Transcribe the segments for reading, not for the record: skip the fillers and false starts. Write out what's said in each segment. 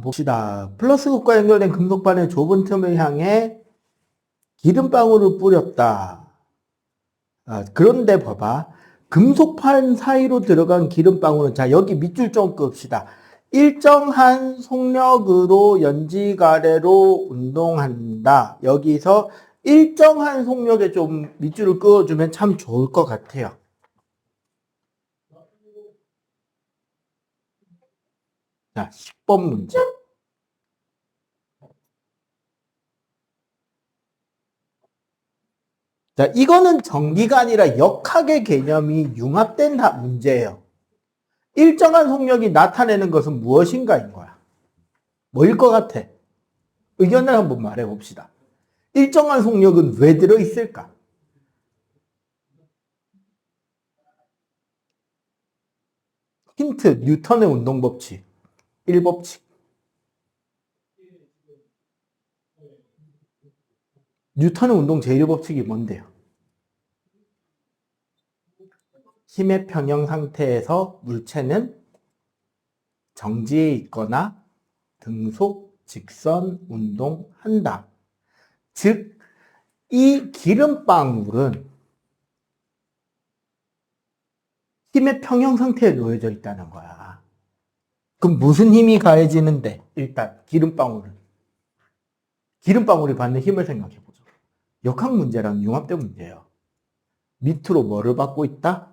한번 봅시다. 플러스극과 연결된 금속판의 좁은 틈을 향해 기름방울을 뿌렸다. 그런데 봐봐. 금속판 사이로 들어간 기름방울은, 자, 여기 밑줄 좀 끕시다. 일정한 속력으로 연직 아래로 운동한다. 여기서 일정한 속력에 좀 밑줄을 그어주면 참 좋을 것 같아요. 자, 10번 문제. 자, 이거는 전기가 아니라 역학의 개념이 융합된 문제예요. 일정한 속력이 나타내는 것은 무엇인가인 거야. 뭐일 것 같아? 의견을 한번 말해 봅시다. 일정한 속력은 왜 들어있을까? 힌트, 뉴턴의 운동법칙. 1법칙. 뉴턴의 운동 제1법칙이 뭔데요? 힘의 평형 상태에서 물체는 정지해 있거나 등속, 직선, 운동한다. 즉, 이 기름방울은 힘의 평형 상태에 놓여져 있다는 거야. 그럼 무슨 힘이 가해지는데? 일단 기름방울이 받는 힘을 생각해 보죠. 역학 문제랑 융합된 문제예요. 밑으로 뭐를 받고 있다?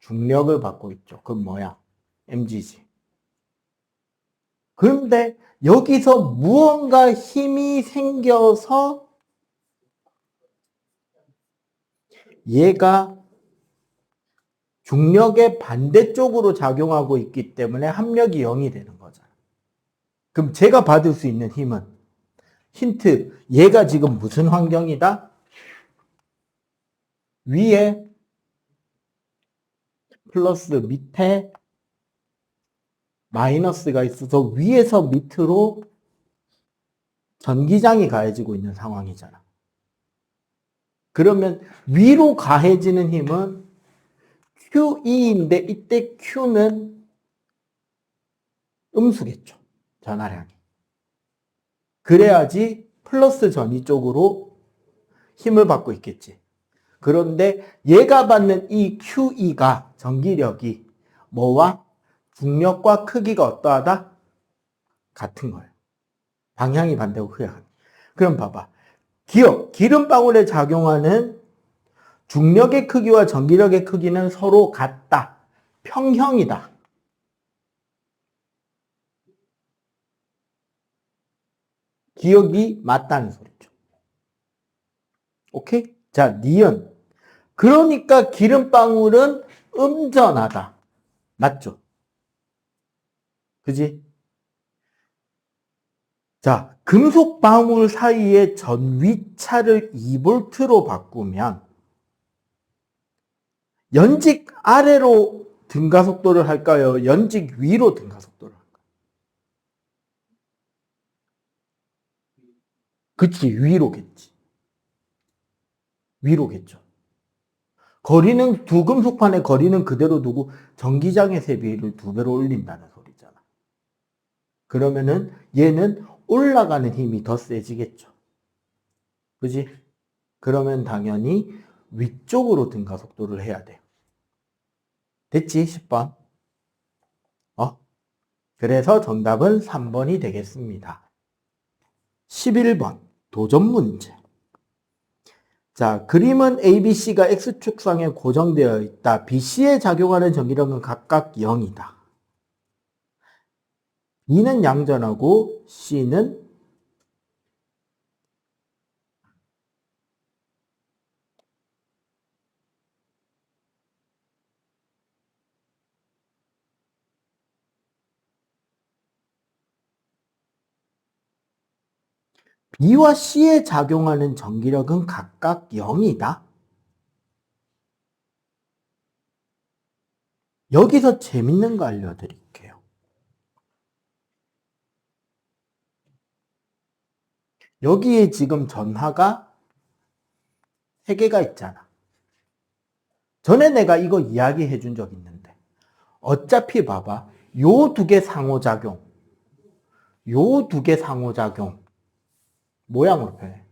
중력을 받고 있죠. 그건 뭐야? mg지. 그런데 여기서 무언가 힘이 생겨서 얘가 중력의 반대쪽으로 작용하고 있기 때문에 합력이 0이 되는 거잖아. 그럼 제가 받을 수 있는 힘은, 힌트, 얘가 지금 무슨 환경이다? 위에 플러스, 밑에 마이너스가 있어서 위에서 밑으로 전기장이 가해지고 있는 상황이잖아. 그러면 위로 가해지는 힘은 QE인데 이때 Q는 음수겠죠. 전하량이. 그래야지 플러스 전위 쪽으로 힘을 받고 있겠지. 그런데 얘가 받는 이 QE가, 전기력이 뭐와? 중력과 크기가 어떠하다? 같은 거예요. 방향이 반대고 크기가. 그럼 봐봐. 기름방울에 작용하는 중력의 크기와 전기력의 크기는 서로 같다. 평형이다. 기억이 맞다는 소리죠. 오케이? 자, 니은. 그러니까 기름방울은 음전하다. 맞죠? 그지? 자, 금속방울 사이의 전위차를 2V로 바꾸면 연직 아래로 등가속도를 할까요? 연직 위로 등가속도를 할까요? 그치, 위로겠지. 위로겠죠. 거리는, 두 금속판의 거리는 그대로 두고 전기장의 세비를 2배로 올린다는 소리잖아. 그러면은 얘는 올라가는 힘이 더 세지겠죠. 그지? 그러면 당연히 위쪽으로 등가속도를 해야 돼요. 됐지? 10번. 그래서 정답은 3번이 되겠습니다. 11번 도전 문제. 자, 그림은 ABC가 X축상에 고정되어 있다. BC에 작용하는 전기력은 각각 0이다. B는 양전하고 C는 B와 C에 작용하는 전기력은 각각 0이다. 여기서 재밌는 거 알려드릴게요. 여기에 지금 전하가 3개가 있잖아. 전에 내가 이거 이야기해 준 적 있는데 어차피 봐봐. 요 2개 상호작용, 요 두 개 상호작용. 모양으로 표현해.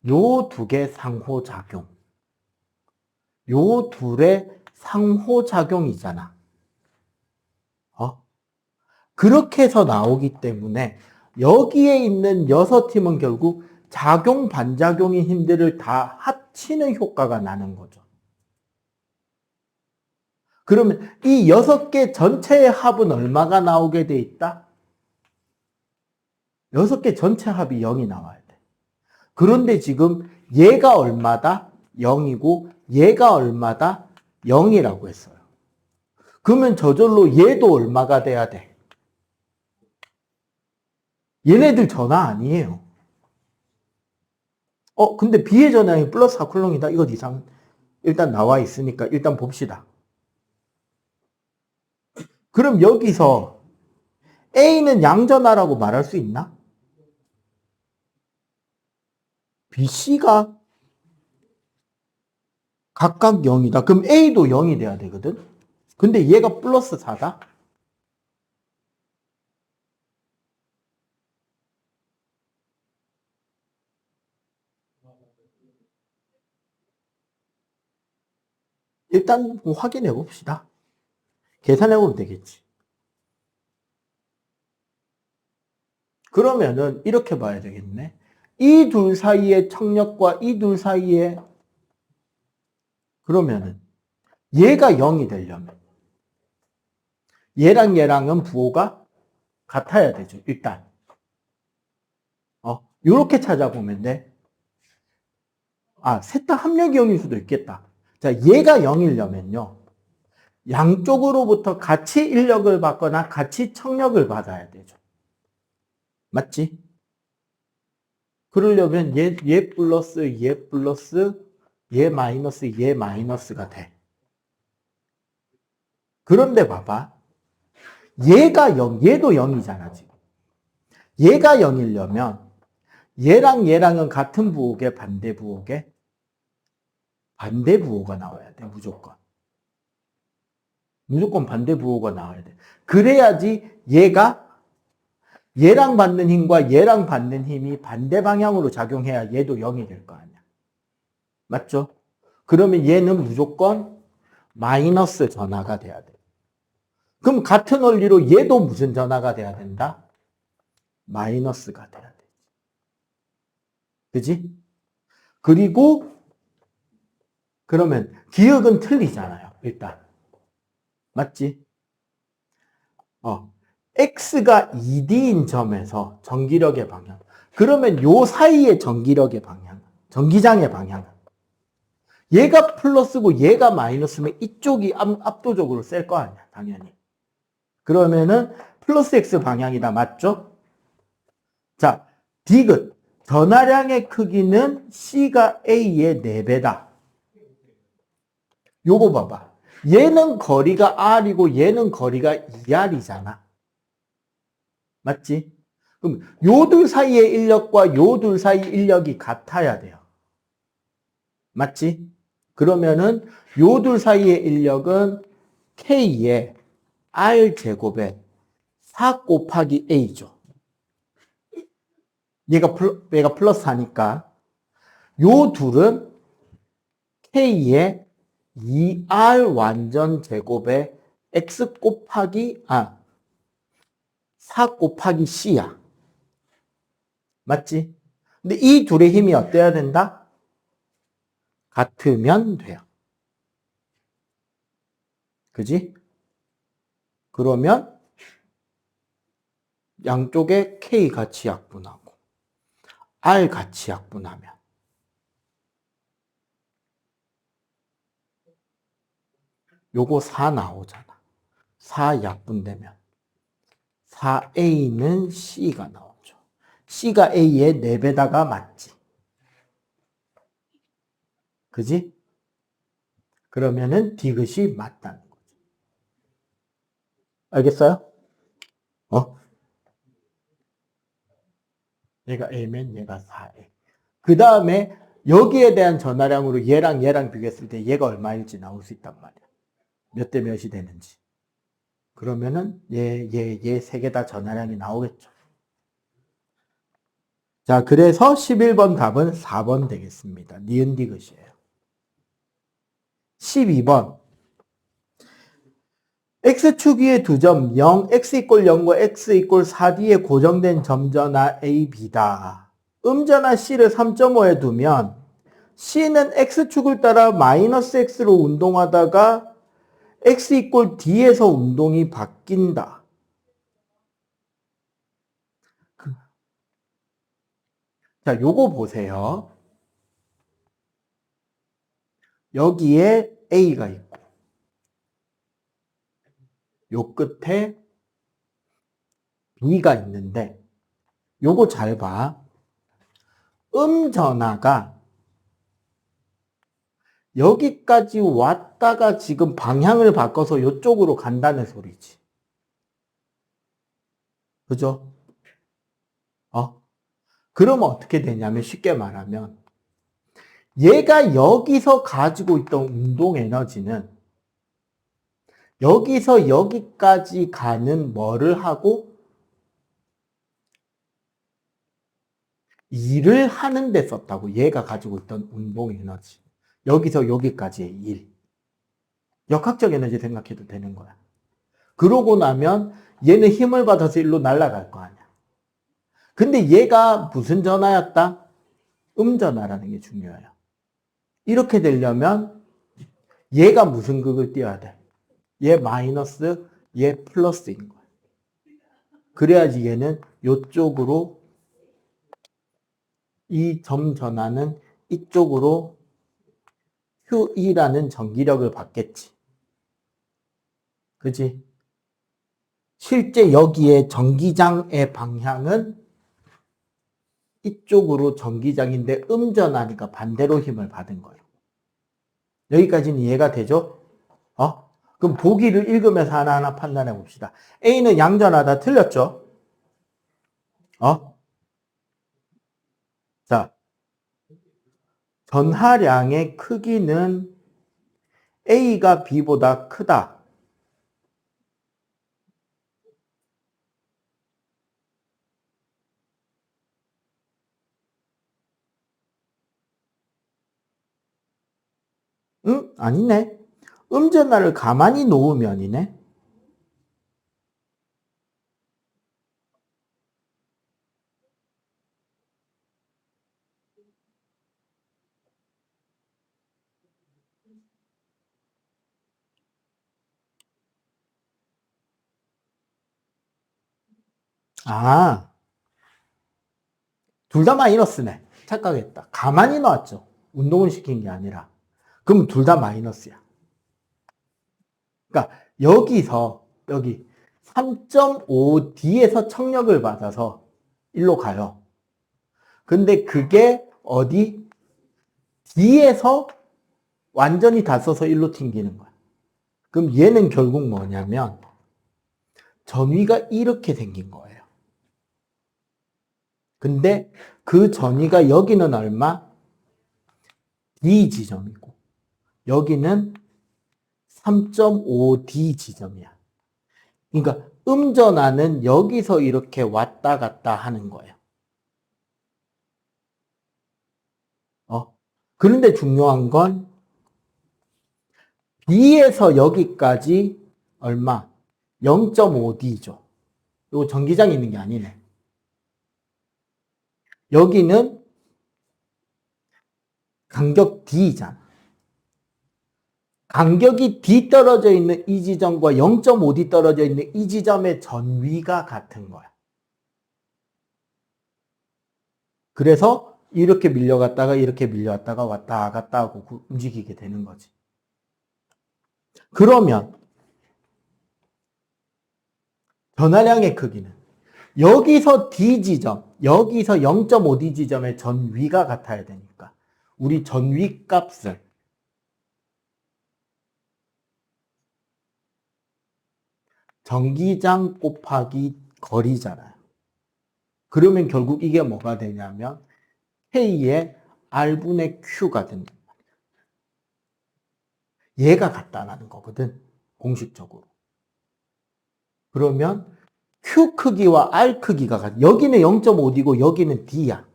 요 두 개 상호작용. 요 둘의 상호작용이잖아. 그렇게 해서 나오기 때문에 여기에 있는 6팀은 결국 작용, 반작용의 힘들을 다 합치는 효과가 나는 거죠. 그러면 이 6개 전체의 합은 얼마가 나오게 돼 있다? 6개 전체 합이 0이 나와야 돼. 그런데 지금 얘가 얼마다? 0이고 얘가 얼마다? 0이라고 했어요. 그러면 저절로 얘도 얼마가 돼야 돼? 얘네들 전화 아니에요. 근데 B의 전화이 플러스 4쿨롱이다. 이건 이상 일단 나와 있으니까 일단 봅시다. 그럼 여기서 A는 양전화라고 말할 수 있나? B, C가 각각 0이다. 그럼 A도 0이 돼야 되거든? 근데 얘가 플러스 4다? 일단 확인해 봅시다. 계산해 보면 되겠지. 그러면은 이렇게 봐야 되겠네. 이 둘 사이의 청력과 이 둘 사이에 그러면은 얘가 0이 되려면 얘랑 얘랑은 부호가 같아야 되죠. 일단. 요렇게 찾아보면 돼. 셋 다 합력이 0일 수도 있겠다. 자, 얘가 0이려면요. 양쪽으로부터 같이 인력을 받거나 같이 청력을 받아야 되죠. 맞지? 그러려면 얘 플러스 얘 플러스 얘 마이너스 얘 마이너스가 돼. 그런데 봐봐. 얘가 0, 얘도 0이잖아, 지금. 얘가 0이려면 얘랑 얘랑은 같은 부호계, 반대 부호계? 반대 부호가 나와야 돼, 무조건. 무조건 반대 부호가 나와야 돼. 그래야지 얘랑 받는 힘과 얘랑 받는 힘이 반대 방향으로 작용해야 얘도 0이 될 거 아니야. 맞죠? 그러면 얘는 무조건 마이너스 전화가 돼야 돼. 그럼 같은 원리로 얘도 무슨 전화가 돼야 된다? 마이너스가 돼야 돼. 그지? 그리고 그러면 기억은 틀리잖아요. 일단. 맞지? X가 2D인 점에서 전기력의 방향. 그러면 요 사이의 전기력의 방향, 전기장의 방향. 얘가 플러스고 얘가 마이너스면 이쪽이 압도적으로 셀 거 아니야, 당연히. 그러면은 플러스 X 방향이다, 맞죠? 자, 디귿. 전하량의 크기는 C가 A의 4배다. 요거 봐봐. 얘는 거리가 R이고 얘는 거리가 2R이잖아. 맞지? 그럼 요 둘 사이의 인력과 요 둘 사이 인력이 같아야 돼요. 맞지? 그러면은 요 둘 사이의 인력은 K의 R 제곱에 4 곱하기 A죠. 얘가 플러스 4니까 요 둘은 K의 2R 완전 제곱에 X 곱하기 4 곱하기 C야. 맞지? 근데 이 둘의 힘이 어때야 된다? 같으면 돼요. 그지? 그러면 양쪽에 K 같이 약분하고 R 같이 약분하면 요거 4 나오잖아. 4 약분되면 4A는 C가 나오죠. C가 A의 4배다가 맞지. 그지? 그러면은 디귿이 맞다는 거죠. 알겠어요? 얘가 A면 얘가 4A. 그 다음에 여기에 대한 전하량으로 얘랑 비교했을 때 얘가 얼마일지 나올 수 있단 말이야. 몇 대 몇이 되는지. 그러면은 얘 세 개 다 전하량이 나오겠죠. 자, 그래서 11번 답은 4번 되겠습니다. 니은 디귿이에요. 12번. x축 위에 두 점 0, x 이꼴 0과 x 이꼴 4D에 고정된 점전화 A, B다. 음전화 C를 3.5에 두면 C는 x축을 따라 마이너스 x로 운동하다가 x 이꼴 D에서 운동이 바뀐다. 자, 요거 보세요. 여기에 A가 있고 요 끝에 B가 있는데 요거 잘 봐. 음전화가 여기까지 왔다가 지금 방향을 바꿔서 이쪽으로 간다는 소리지. 그죠? 그러면 어떻게 되냐면 쉽게 말하면 얘가 여기서 가지고 있던 운동 에너지는 여기서 여기까지 가는 뭐를 하고 일을 하는 데 썼다고. 얘가 가지고 있던 운동 에너지. 여기서 여기까지의 일. 역학적 에너지 생각해도 되는 거야. 그러고 나면 얘는 힘을 받아서 일로 날아갈 거 아니야. 근데 얘가 무슨 전화였다? 음전화라는 게 중요해요. 이렇게 되려면 얘가 무슨 극을 띄어야 돼? 얘 마이너스, 얘 플러스인 거야. 그래야지 얘는 이쪽으로 이 점 전화는 이쪽으로 QE라는 전기력을 받겠지. 그지? 실제 여기에 전기장의 방향은 이쪽으로 전기장인데 음전하니까 반대로 힘을 받은 거예요. 여기까지는 이해가 되죠? 그럼 보기를 읽으면서 하나하나 판단해 봅시다. A는 양전하다 틀렸죠? 자, 전하량의 크기는 A가 B보다 크다. 응? 아니네. 음전하를 가만히 놓으면이네. 둘 다 마이너스네. 착각했다. 가만히 놨죠. 운동을 시킨 게 아니라. 그럼 둘 다 마이너스야. 그러니까 여기서 여기 3.5D에서 청력을 받아서 일로 가요. 근데 그게 어디? D에서 완전히 다 써서 일로 튕기는 거야. 그럼 얘는 결국 뭐냐면 전위가 이렇게 생긴 거예요. 근데 그 전위가 여기는 얼마? D 지점이고 여기는 3.5D 지점이야. 그러니까 음전하는 여기서 이렇게 왔다 갔다 하는 거예요. 그런데 중요한 건 B에서 여기까지 얼마? 0.5D죠. 이거 전기장이 있는 게 아니네. 여기는 간격 D잖아. 간격이 D 떨어져 있는 이 지점과 0.5D 떨어져 있는 이 지점의 전위가 같은 거야. 그래서 이렇게 밀려갔다가 이렇게 밀려갔다가 왔다 갔다 하고 움직이게 되는 거지. 그러면 전하량의 크기는 여기서 D 지점, 여기서 0.5D 지점의 전위가 같아야 되니까 우리 전위 값을 전기장 곱하기 거리잖아요. 그러면 결국 이게 뭐가 되냐면 K의 R분의 Q가 된단 말이야. 얘가 같다라는 거거든. 공식적으로. 그러면 Q 크기와 R 크기가 같아. 여기는 0.5D고 여기는 D야.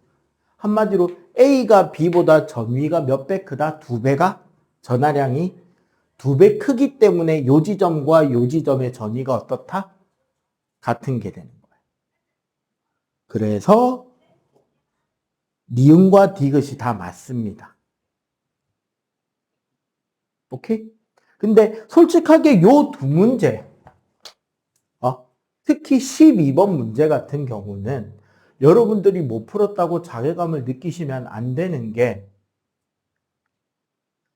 한마디로 A가 B보다 점위가 몇 배 크다? 2배가? 전하량이 2배 크기 때문에 요 지점과 요 지점의 전위가 어떻다? 같은 게 되는 거예요. 그래서 니은과 디귿이 다 맞습니다. 오케이? 근데 솔직하게 요 두 문제, 특히 12번 문제 같은 경우는 여러분들이 못 풀었다고 자괴감을 느끼시면 안 되는 게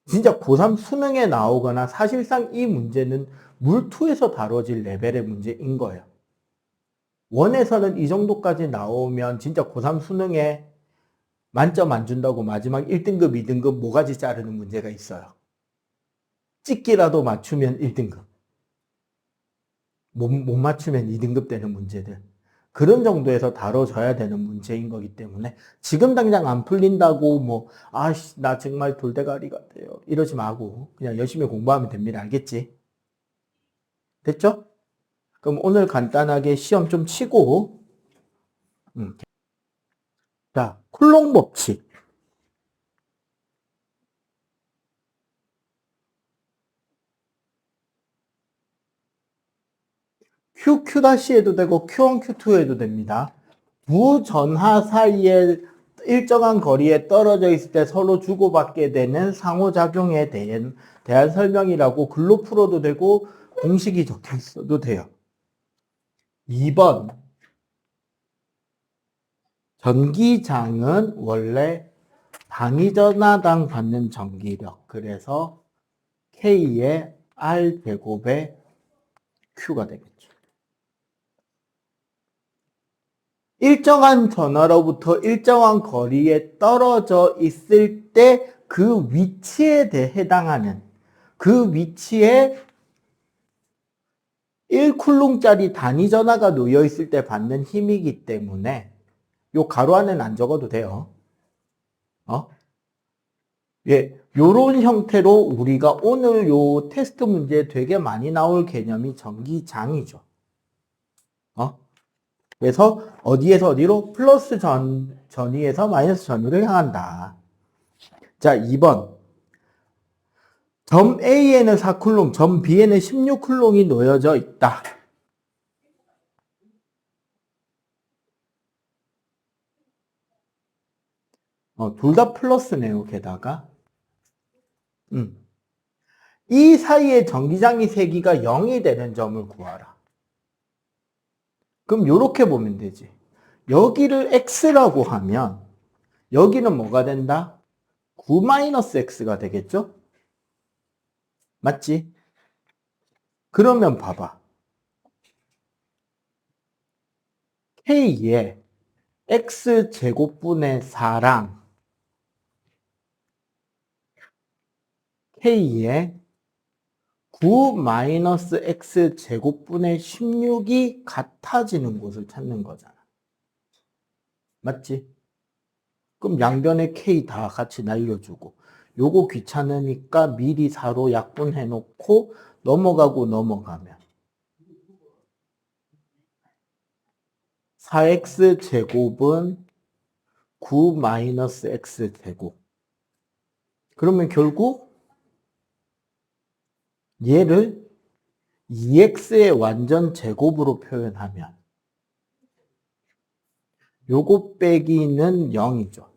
진짜 고3 수능에 나오거나 사실상 이 문제는 물2에서 다뤄질 레벨의 문제인 거예요. 원에서는 이 정도까지 나오면 진짜 고3 수능에 만점 안 준다고 마지막 1등급, 2등급 모가지 자르는 문제가 있어요. 찍기라도 맞추면 1등급. 못 맞추면 2등급 되는 문제들. 그런 정도에서 다뤄져야 되는 문제인 거기 때문에 지금 당장 안 풀린다고 나 정말 돌대가리 같아요. 이러지 마고 그냥 열심히 공부하면 됩니다. 알겠지? 됐죠? 그럼 오늘 간단하게 시험 좀 치고 자, 쿨롱 법칙. QQ' 해도 되고 Q1, Q2 해도 됩니다. 두 전하 사이에 일정한 거리에 떨어져 있을 때 서로 주고받게 되는 상호작용에 대한 설명이라고 글로 풀어도 되고 공식이 적혀 있어도 돼요. 2번 전기장은 원래 단위전하당 받는 전기력 그래서 K의 R 제곱의 Q가 되겠죠. 일정한 전하로부터 일정한 거리에 떨어져 있을 때 그 위치에 대해 해당하는 그 위치에 1쿨롱짜리 단위 전하가 놓여 있을 때 받는 힘이기 때문에 요 가로 안에는 안 적어도 돼요. 예, 요런 형태로 우리가 오늘 요 테스트 문제에 되게 많이 나올 개념이 전기장이죠. 그래서 어디에서 어디로? 플러스 전위에서 마이너스 전위를 향한다. 자, 2번. 점 A에는 4쿨롱, 점 B에는 16쿨롱이 놓여져 있다. 둘 다 플러스네요, 게다가. 이 사이에 전기장이 세기가 0이 되는 점을 구하라. 그럼 이렇게 보면 되지. 여기를 X라고 하면 여기는 뭐가 된다? 9-X가 되겠죠? 맞지? 그러면 봐봐. K에 X제곱분의 4랑 K에 9-X제곱분의 16이 같아지는 곳을 찾는 거잖아. 맞지? 그럼 양변에 K 다 같이 날려주고 요거 귀찮으니까 미리 4로 약분해 놓고 넘어가고 넘어가면 4X제곱은 9-X제곱. 그러면 결국 얘를 2X의 완전 제곱으로 표현하면 요거 빼기는 0이죠.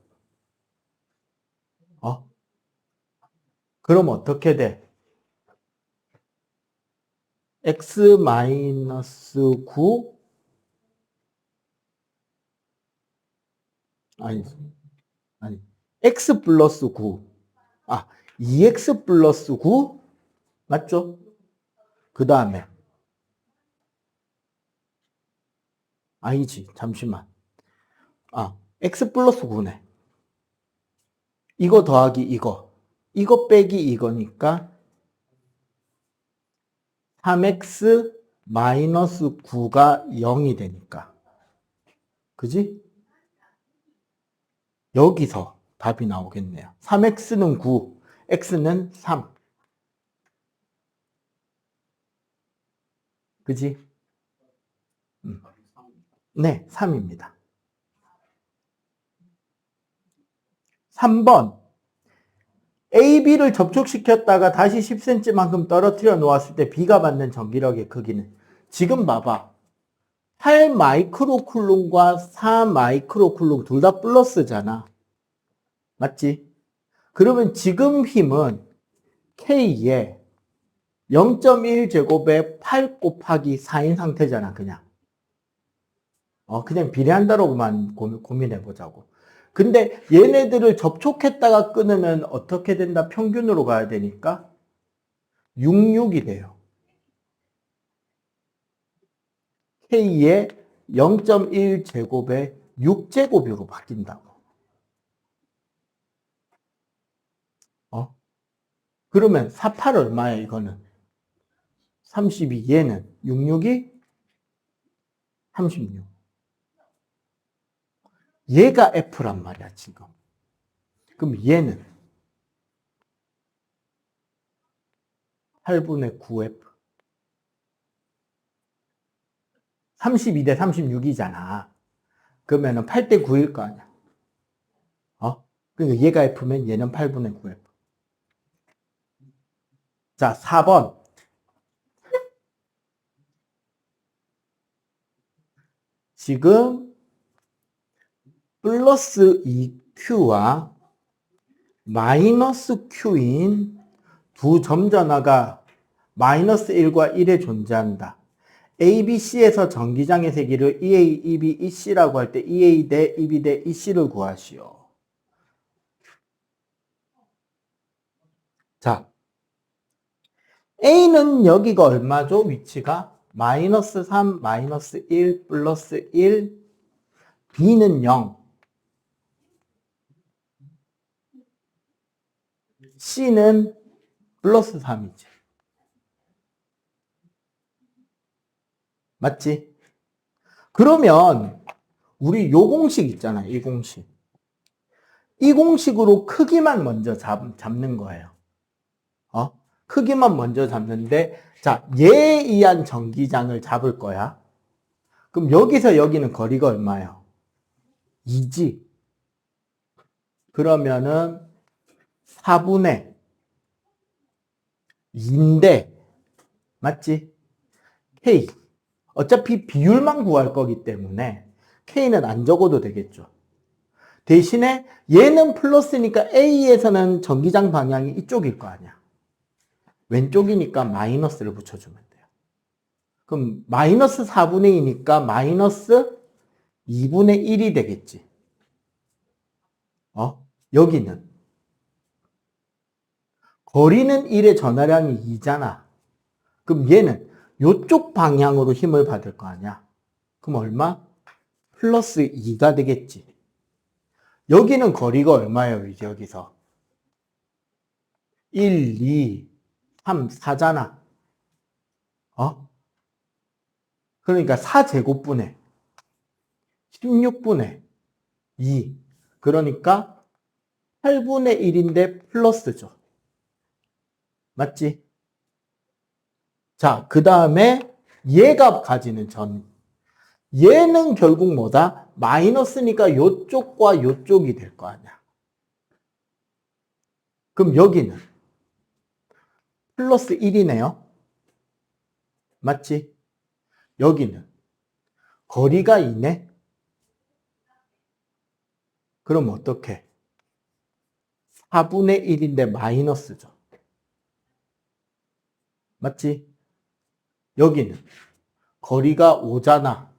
그럼 어떻게 돼? X-9 아니 X 플러스 9 2X 플러스 9 맞죠? 그 다음에 아니지 잠시만 X 플러스 9네 이거 더하기 이거 빼기 이거니까 3X 마이너스 9가 0이 되니까 그지? 여기서 답이 나오겠네요. 3X는 9, X는 3. 그지? 네, 3입니다. 3번. AB를 접촉시켰다가 다시 10cm만큼 떨어뜨려 놓았을 때 B가 받는 전기력의 크기는? 지금 봐봐. 8 마이크로쿨룸과 4 마이크로쿨룸 둘 다 플러스잖아. 맞지? 그러면 지금 힘은 K에 0.1제곱에 8 곱하기 4인 상태잖아, 그냥. 그냥 비례한다로만 고민해보자고. 근데 얘네들을 접촉했다가 끊으면 어떻게 된다? 평균으로 가야 되니까 66이 돼요. K의 0.1제곱에 6제곱으로 바뀐다고. 그러면 48 얼마야, 이거는? 32. 얘는 66이 36. 얘가 F란 말이야, 지금. 그럼 얘는 8분의 9F. 32 대 36이잖아. 그러면은 8대 9일 거 아니야. 그러니까 얘가 F면 얘는 8분의 9F. 자, 4번. 지금 플러스 2Q와 마이너스 Q인 두 점전화가 마이너스 1과 1에 존재한다. ABC에서 전기장의 세기를 EA, EB, EC라고 할 때 EA 대 EB 대 EC를 구하시오. 자, A는 여기가 얼마죠? 위치가 마이너스 3, 마이너스 1, 플러스 1, B는 0, C는 플러스 3이지. 맞지? 그러면 우리 요 공식 있잖아요. 이 공식. 이 공식으로 크기만 먼저 잡는 거예요. 크기만 먼저 잡는데, 자, 얘에 의한 전기장을 잡을 거야. 그럼 여기서 여기는 거리가 얼마예요? 2지. 그러면은 4분의 2인데, 맞지? K. 어차피 비율만 구할 거기 때문에 K는 안 적어도 되겠죠. 대신에 얘는 플러스니까 A에서는 전기장 방향이 이쪽일 거 아니야. 왼쪽이니까 마이너스를 붙여주면 돼요. 그럼 마이너스 4분의 2니까 마이너스 2분의 1이 되겠지. 여기는 거리는 1의 전하량이 2잖아. 그럼 얘는 이쪽 방향으로 힘을 받을 거 아니야. 그럼 얼마? 플러스 2가 되겠지. 여기는 거리가 얼마예요, 이제 여기서? 1, 2, 3, 4잖아. 그러니까 4제곱분의 16분의 2. 그러니까 8분의 1인데 플러스죠. 맞지? 자, 그 다음에 얘가 가지는 얘는 결국 뭐다? 마이너스니까 요쪽과 요쪽이 될 거 아니야. 그럼 여기는 플러스 1이네요. 맞지? 여기는 거리가 2네. 그럼 어떻게? 4분의 1인데 마이너스죠. 맞지? 여기는 거리가 5잖아.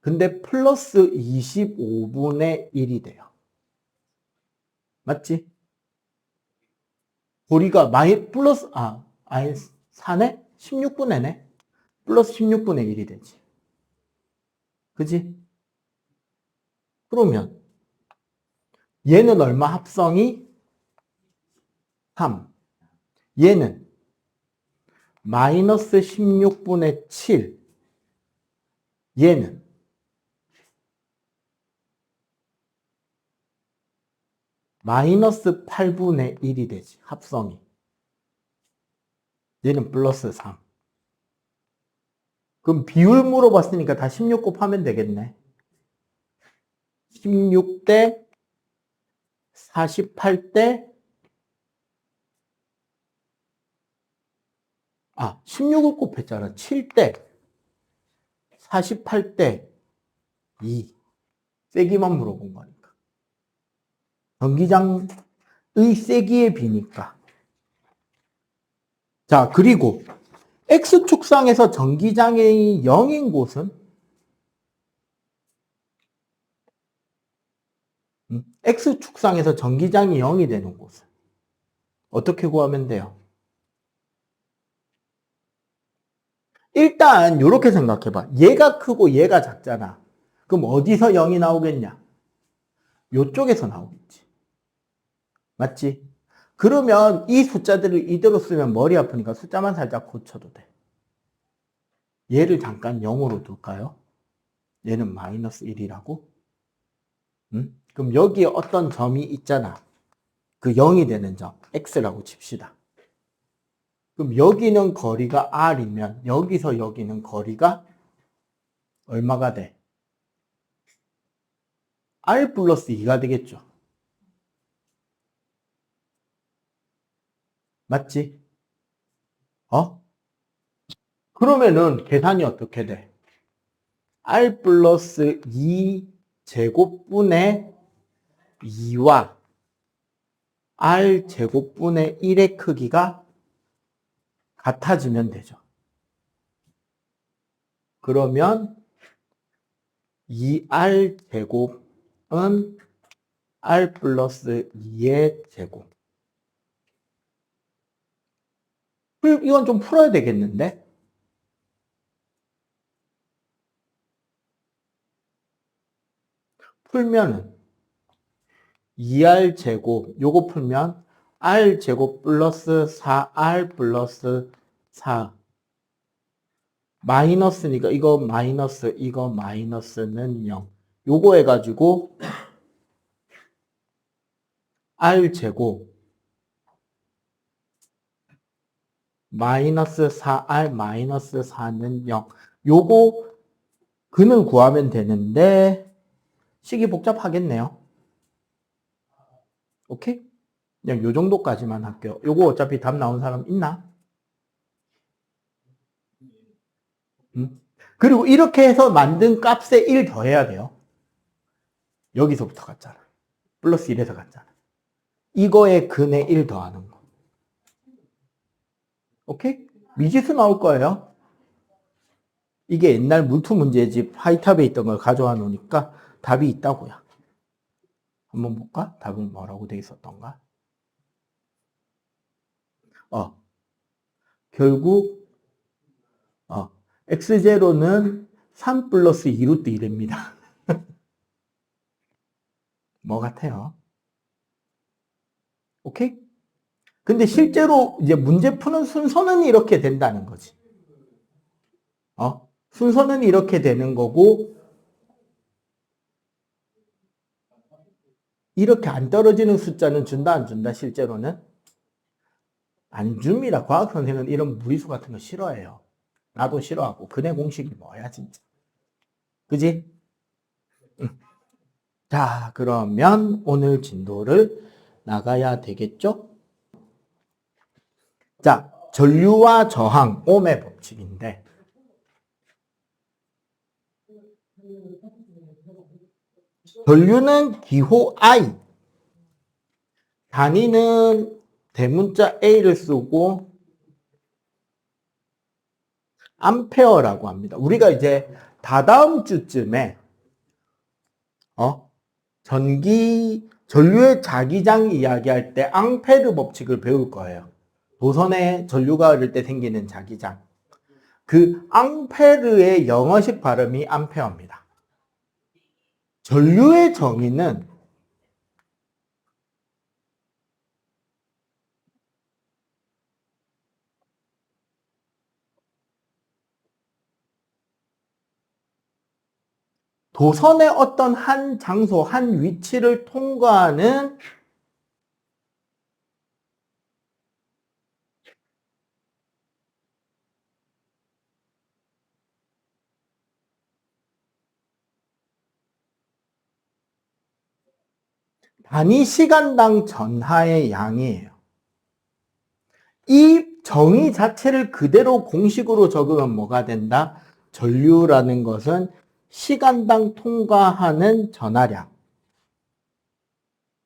근데 플러스 25분의 1이 돼요. 맞지? 거리가 플러스, 아니, 4네? 16분의 네? 플러스 16분의 1이 되지. 그지? 그러면 얘는 얼마 합성이? 3. 얘는 마이너스 16분의 7. 얘는 마이너스 8분의 1이 되지. 합성이. 얘는 플러스 3. 그럼 비율 물어봤으니까 다 16 곱하면 되겠네. 16 대 48대 16을 곱했잖아. 7대 48대 2. 세기만 물어본 거니까. 전기장의 세기에 비니까. 자, 그리고 X축상에서 전기장이 0인 곳은 X축상에서 전기장이 0이 되는 곳은 어떻게 구하면 돼요? 일단 이렇게 생각해봐. 얘가 크고 얘가 작잖아. 그럼 어디서 0이 나오겠냐? 요쪽에서 나오겠지. 맞지? 그러면 이 숫자들을 이대로 쓰면 머리 아프니까 숫자만 살짝 고쳐도 돼. 얘를 잠깐 0으로 둘까요? 얘는 마이너스 1이라고? 그럼 여기에 어떤 점이 있잖아. 그 0이 되는 점, x라고 칩시다. 그럼 여기는 거리가 r이면 여기서 여기는 거리가 얼마가 돼? r 플러스 2가 되겠죠. 맞지? 그러면은 계산이 어떻게 돼? r 플러스 2 제곱분의 2와 r 제곱분의 1의 크기가 같아지면 되죠. 그러면 2r 제곱은 r 플러스 2의 제곱. 이건 좀 풀어야 되겠는데? 풀면은 2r 제곱, 요거 풀면 r 제곱 플러스 4r 플러스 4 마이너스니까 이거 마이너스 이거 마이너스는 0. 요거 해가지고 r 제곱 마이너스 4r 마이너스 4는 0. 요거 근을 구하면 되는데 식이 복잡하겠네요. 오케이? 그냥 요 정도까지만 할게요. 요거 어차피 답 나온 사람 있나? 그리고 이렇게 해서 만든 값에 1 더해야 돼요. 여기서부터 갔잖아. 플러스 1에서 갔잖아. 이거에 근에 1 더하는 거. 오케이? 미지수 나올 거예요. 이게 옛날 물투 문제집 하이탑에 있던 걸 가져와 놓으니까 답이 있다고요. 한번 볼까? 답은 뭐라고 돼 있었던가? 결국 x0는 3 플러스 2루트 1입니다. 뭐 같아요? 오케이? 근데 실제로 이제 문제 푸는 순서는 이렇게 된다는 거지. 순서는 이렇게 되는 거고, 이렇게 안 떨어지는 숫자는 준다, 안 준다, 실제로는? 안 줍니다. 과학 선생은 이런 무리수 같은 거 싫어해요. 나도 싫어하고. 근의 공식이 뭐야, 진짜. 그지? 자, 그러면 오늘 진도를 나가야 되겠죠? 자, 전류와 저항, 옴의 법칙인데, 전류는 기호 I, 단위는 대문자 A를 쓰고 암페어라고 합니다. 우리가 이제 다다음 주쯤에 전류의 자기장 이야기할 때 앙페르 법칙을 배울 거예요. 도선에 전류가 흐를 때 생기는 자기장. 그 앙페르의 영어식 발음이 암페어입니다. 전류의 정의는 도선의 어떤 한 장소, 한 위치를 통과하는 단위 시간당 전하의 양이에요. 이 정의 자체를 그대로 공식으로 적으면 뭐가 된다? 전류라는 것은 시간당 통과하는 전하량.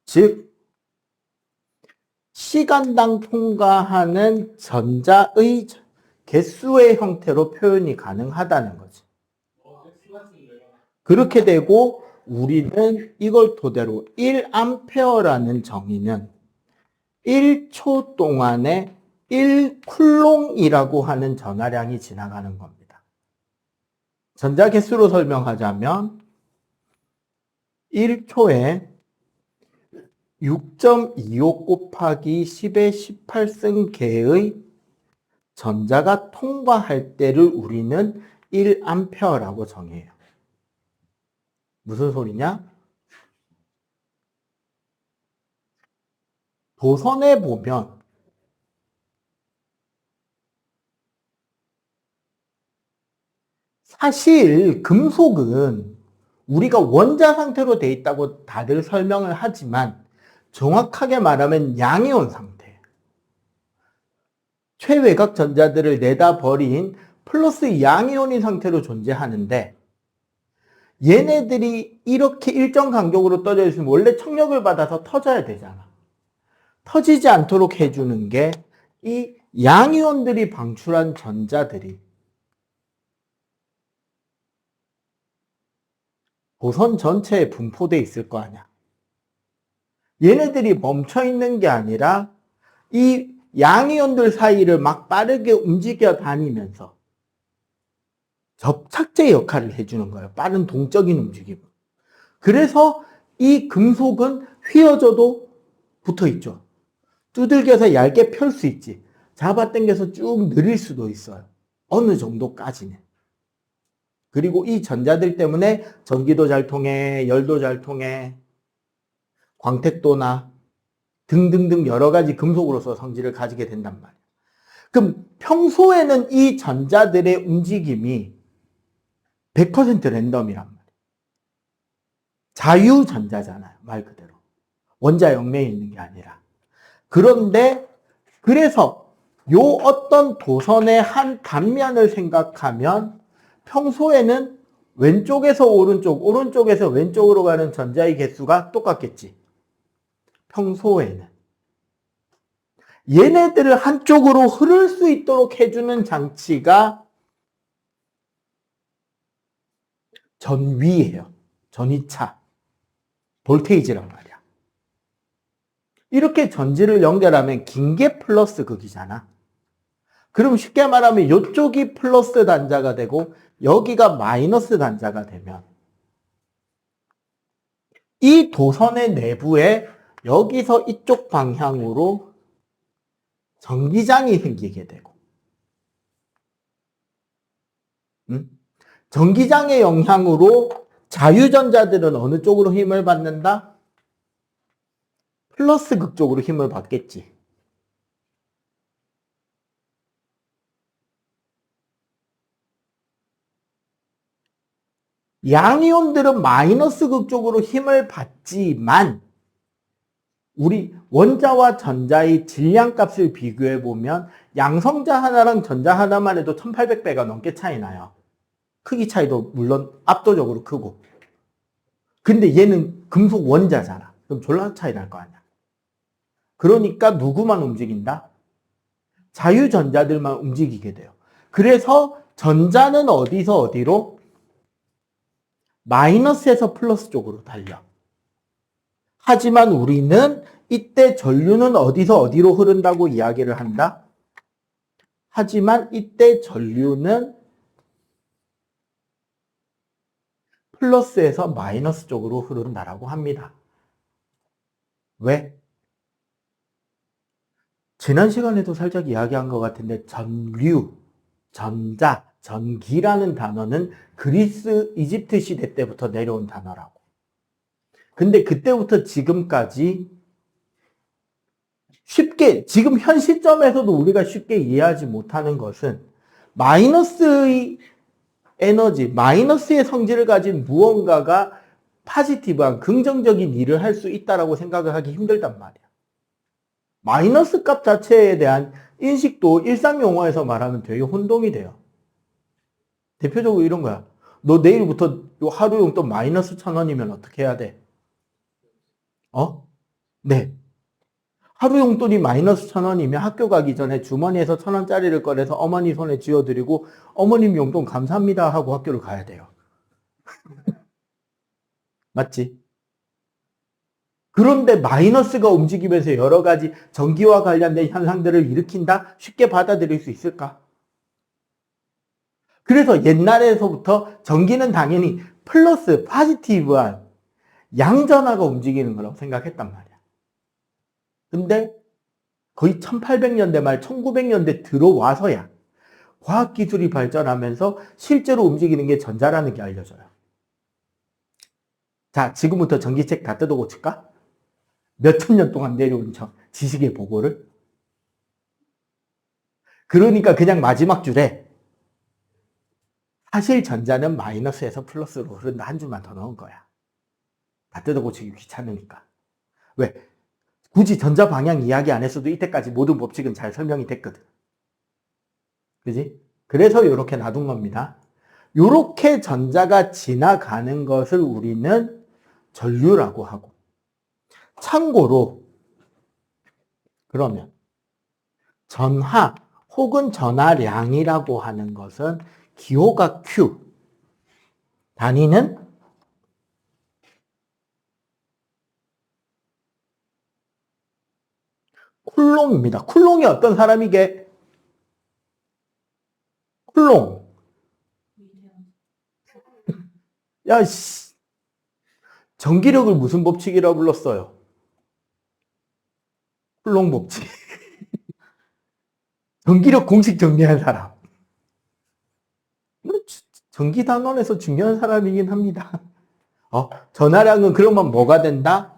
즉, 시간당 통과하는 전자의 개수의 형태로 표현이 가능하다는 거지. 그렇게 되고 우리는 이걸 토대로 1A라는 정의는 1초 동안에 1쿨롱이라고 하는 전하량이 지나가는 겁니다. 전자 개수로 설명하자면 1초에 6.25 곱하기 10의 18승 개의 전자가 통과할 때를 우리는 1A라고 정해요. 무슨 소리냐? 도선에 보면 사실 금속은 우리가 원자 상태로 돼 있다고 다들 설명을 하지만 정확하게 말하면 양이온 상태. 최외곽 전자들을 내다 버린 플러스 양이온인 상태로 존재하는데 얘네들이 이렇게 일정 간격으로 떠져 있으면 원래 청력을 받아서 터져야 되잖아. 터지지 않도록 해주는 게 이 양이온들이 방출한 전자들이 보선 전체에 분포되어 있을 거 아니야. 얘네들이 멈춰 있는 게 아니라 이 양이온들 사이를 막 빠르게 움직여 다니면서 접착제 역할을 해주는 거예요. 빠른 동적인 움직임. 그래서 이 금속은 휘어져도 붙어 있죠. 두들겨서 얇게 펼 수 있지. 잡아당겨서 쭉 느릴 수도 있어요. 어느 정도까지는. 그리고 이 전자들 때문에 전기도 잘 통해, 열도 잘 통해, 광택도나 등등등 여러 가지 금속으로서 성질을 가지게 된단 말이에요. 그럼 평소에는 이 전자들의 움직임이 100% 랜덤이란 말이에요. 자유전자잖아요. 말 그대로. 원자 영매에 있는 게 아니라. 그런데 그래서 요 어떤 도선의 한 단면을 생각하면 평소에는 왼쪽에서 오른쪽, 오른쪽에서 왼쪽으로 가는 전자의 개수가 똑같겠지. 평소에는. 얘네들을 한쪽으로 흐를 수 있도록 해주는 장치가 전위예요. 전위차. 볼테이지란 말이야. 이렇게 전지를 연결하면 긴 게 플러스 극이잖아. 그럼 쉽게 말하면 이쪽이 플러스 단자가 되고 여기가 마이너스 단자가 되면 이 도선의 내부에 여기서 이쪽 방향으로 전기장이 생기게 되고 전기장의 영향으로 자유전자들은 어느 쪽으로 힘을 받는다? 플러스 극 쪽으로 힘을 받겠지. 양이온들은 마이너스 극 쪽으로 힘을 받지만 우리 원자와 전자의 질량값을 비교해 보면 양성자 하나랑 전자 하나만 해도 1800배가 넘게 차이 나요. 크기 차이도 물론 압도적으로 크고. 근데 얘는 금속 원자잖아. 그럼 졸라 차이 날 거 아니야. 그러니까 누구만 움직인다? 자유전자들만 움직이게 돼요. 그래서 전자는 어디서 어디로? 마이너스에서 플러스 쪽으로 달려. 하지만 우리는 이때 전류는 어디서 어디로 흐른다고 이야기를 한다? 하지만 이때 전류는 플러스에서 마이너스 쪽으로 흐른다라고 합니다. 왜? 지난 시간에도 살짝 이야기한 것 같은데 전류, 전자, 전기라는 단어는 그리스, 이집트 시대 때부터 내려온 단어라고. 근데 그때부터 지금까지 쉽게, 지금 현 시점에서도 우리가 쉽게 이해하지 못하는 것은 마이너스의 에너지, 마이너스의 성질을 가진 무언가가 포지티브한 긍정적인 일을 할 수 있다라고 생각을 하기 힘들단 말이야. 마이너스 값 자체에 대한 인식도 일상 용어에서 말하면 되게 혼동이 돼요. 대표적으로 이런 거야. 너 내일부터 하루 용돈 마이너스 1,000원이면 어떻게 해야 돼? 네. 하루 용돈이 마이너스 1,000원이면 학교 가기 전에 주머니에서 1,000원짜리를 꺼내서 어머니 손에 쥐어드리고 어머님 용돈 감사합니다 하고 학교를 가야 돼요. 맞지? 그런데 마이너스가 움직이면서 여러 가지 전기와 관련된 현상들을 일으킨다? 쉽게 받아들일 수 있을까? 그래서 옛날에서부터 전기는 당연히 플러스, 포지티브한 양전하가 움직이는 거라고 생각했단 말이야. 근데 거의 1800년대 말 1900년대 들어와서야 과학기술이 발전하면서 실제로 움직이는 게 전자라는 게 알려져요. 자, 지금부터 전기책 다 뜯어 고칠까? 몇천 년 동안 내려온 지식의 보고를. 그러니까 그냥 마지막 줄에 사실 전자는 마이너스에서 플러스로 흐른다 한 줄만 더 넣은 거야. 다 뜯어 고치기 귀찮으니까. 왜? 굳이 전자 방향 이야기 안 했어도 이때까지 모든 법칙은 잘 설명이 됐거든. 그지? 그래서 이렇게 놔둔 겁니다. 이렇게 전자가 지나가는 것을 우리는 전류라고 하고, 참고로 그러면 전하 혹은 전하량이라고 하는 것은 기호가 Q, 단위는 쿨롱입니다. 쿨롱이 어떤 사람이게? 쿨롱. 야, 씨. 전기력을 무슨 법칙이라고 불렀어요? 쿨롱 법칙. 전기력 공식 정리한 사람. 전기단원에서 중요한 사람이긴 합니다. 전하량은 그러면 뭐가 된다?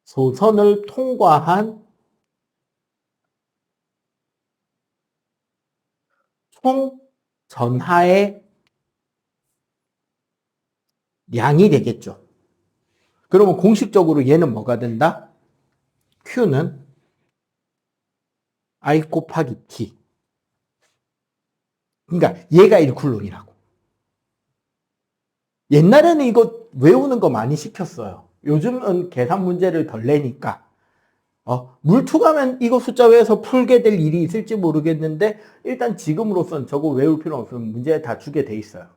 소선을 통과한 총 전하의 양이 되겠죠. 그러면 공식적으로 얘는 뭐가 된다? Q는 I 곱하기 T. 그러니까 얘가 1쿨롱이라고. 옛날에는 이거 외우는 거 많이 시켰어요. 요즘은 계산 문제를 덜 내니까. 물투가면 이거 숫자 외워서 풀게 될 일이 있을지 모르겠는데 일단 지금으로선 저거 외울 필요 없으면 문제에 다 주게 돼 있어요.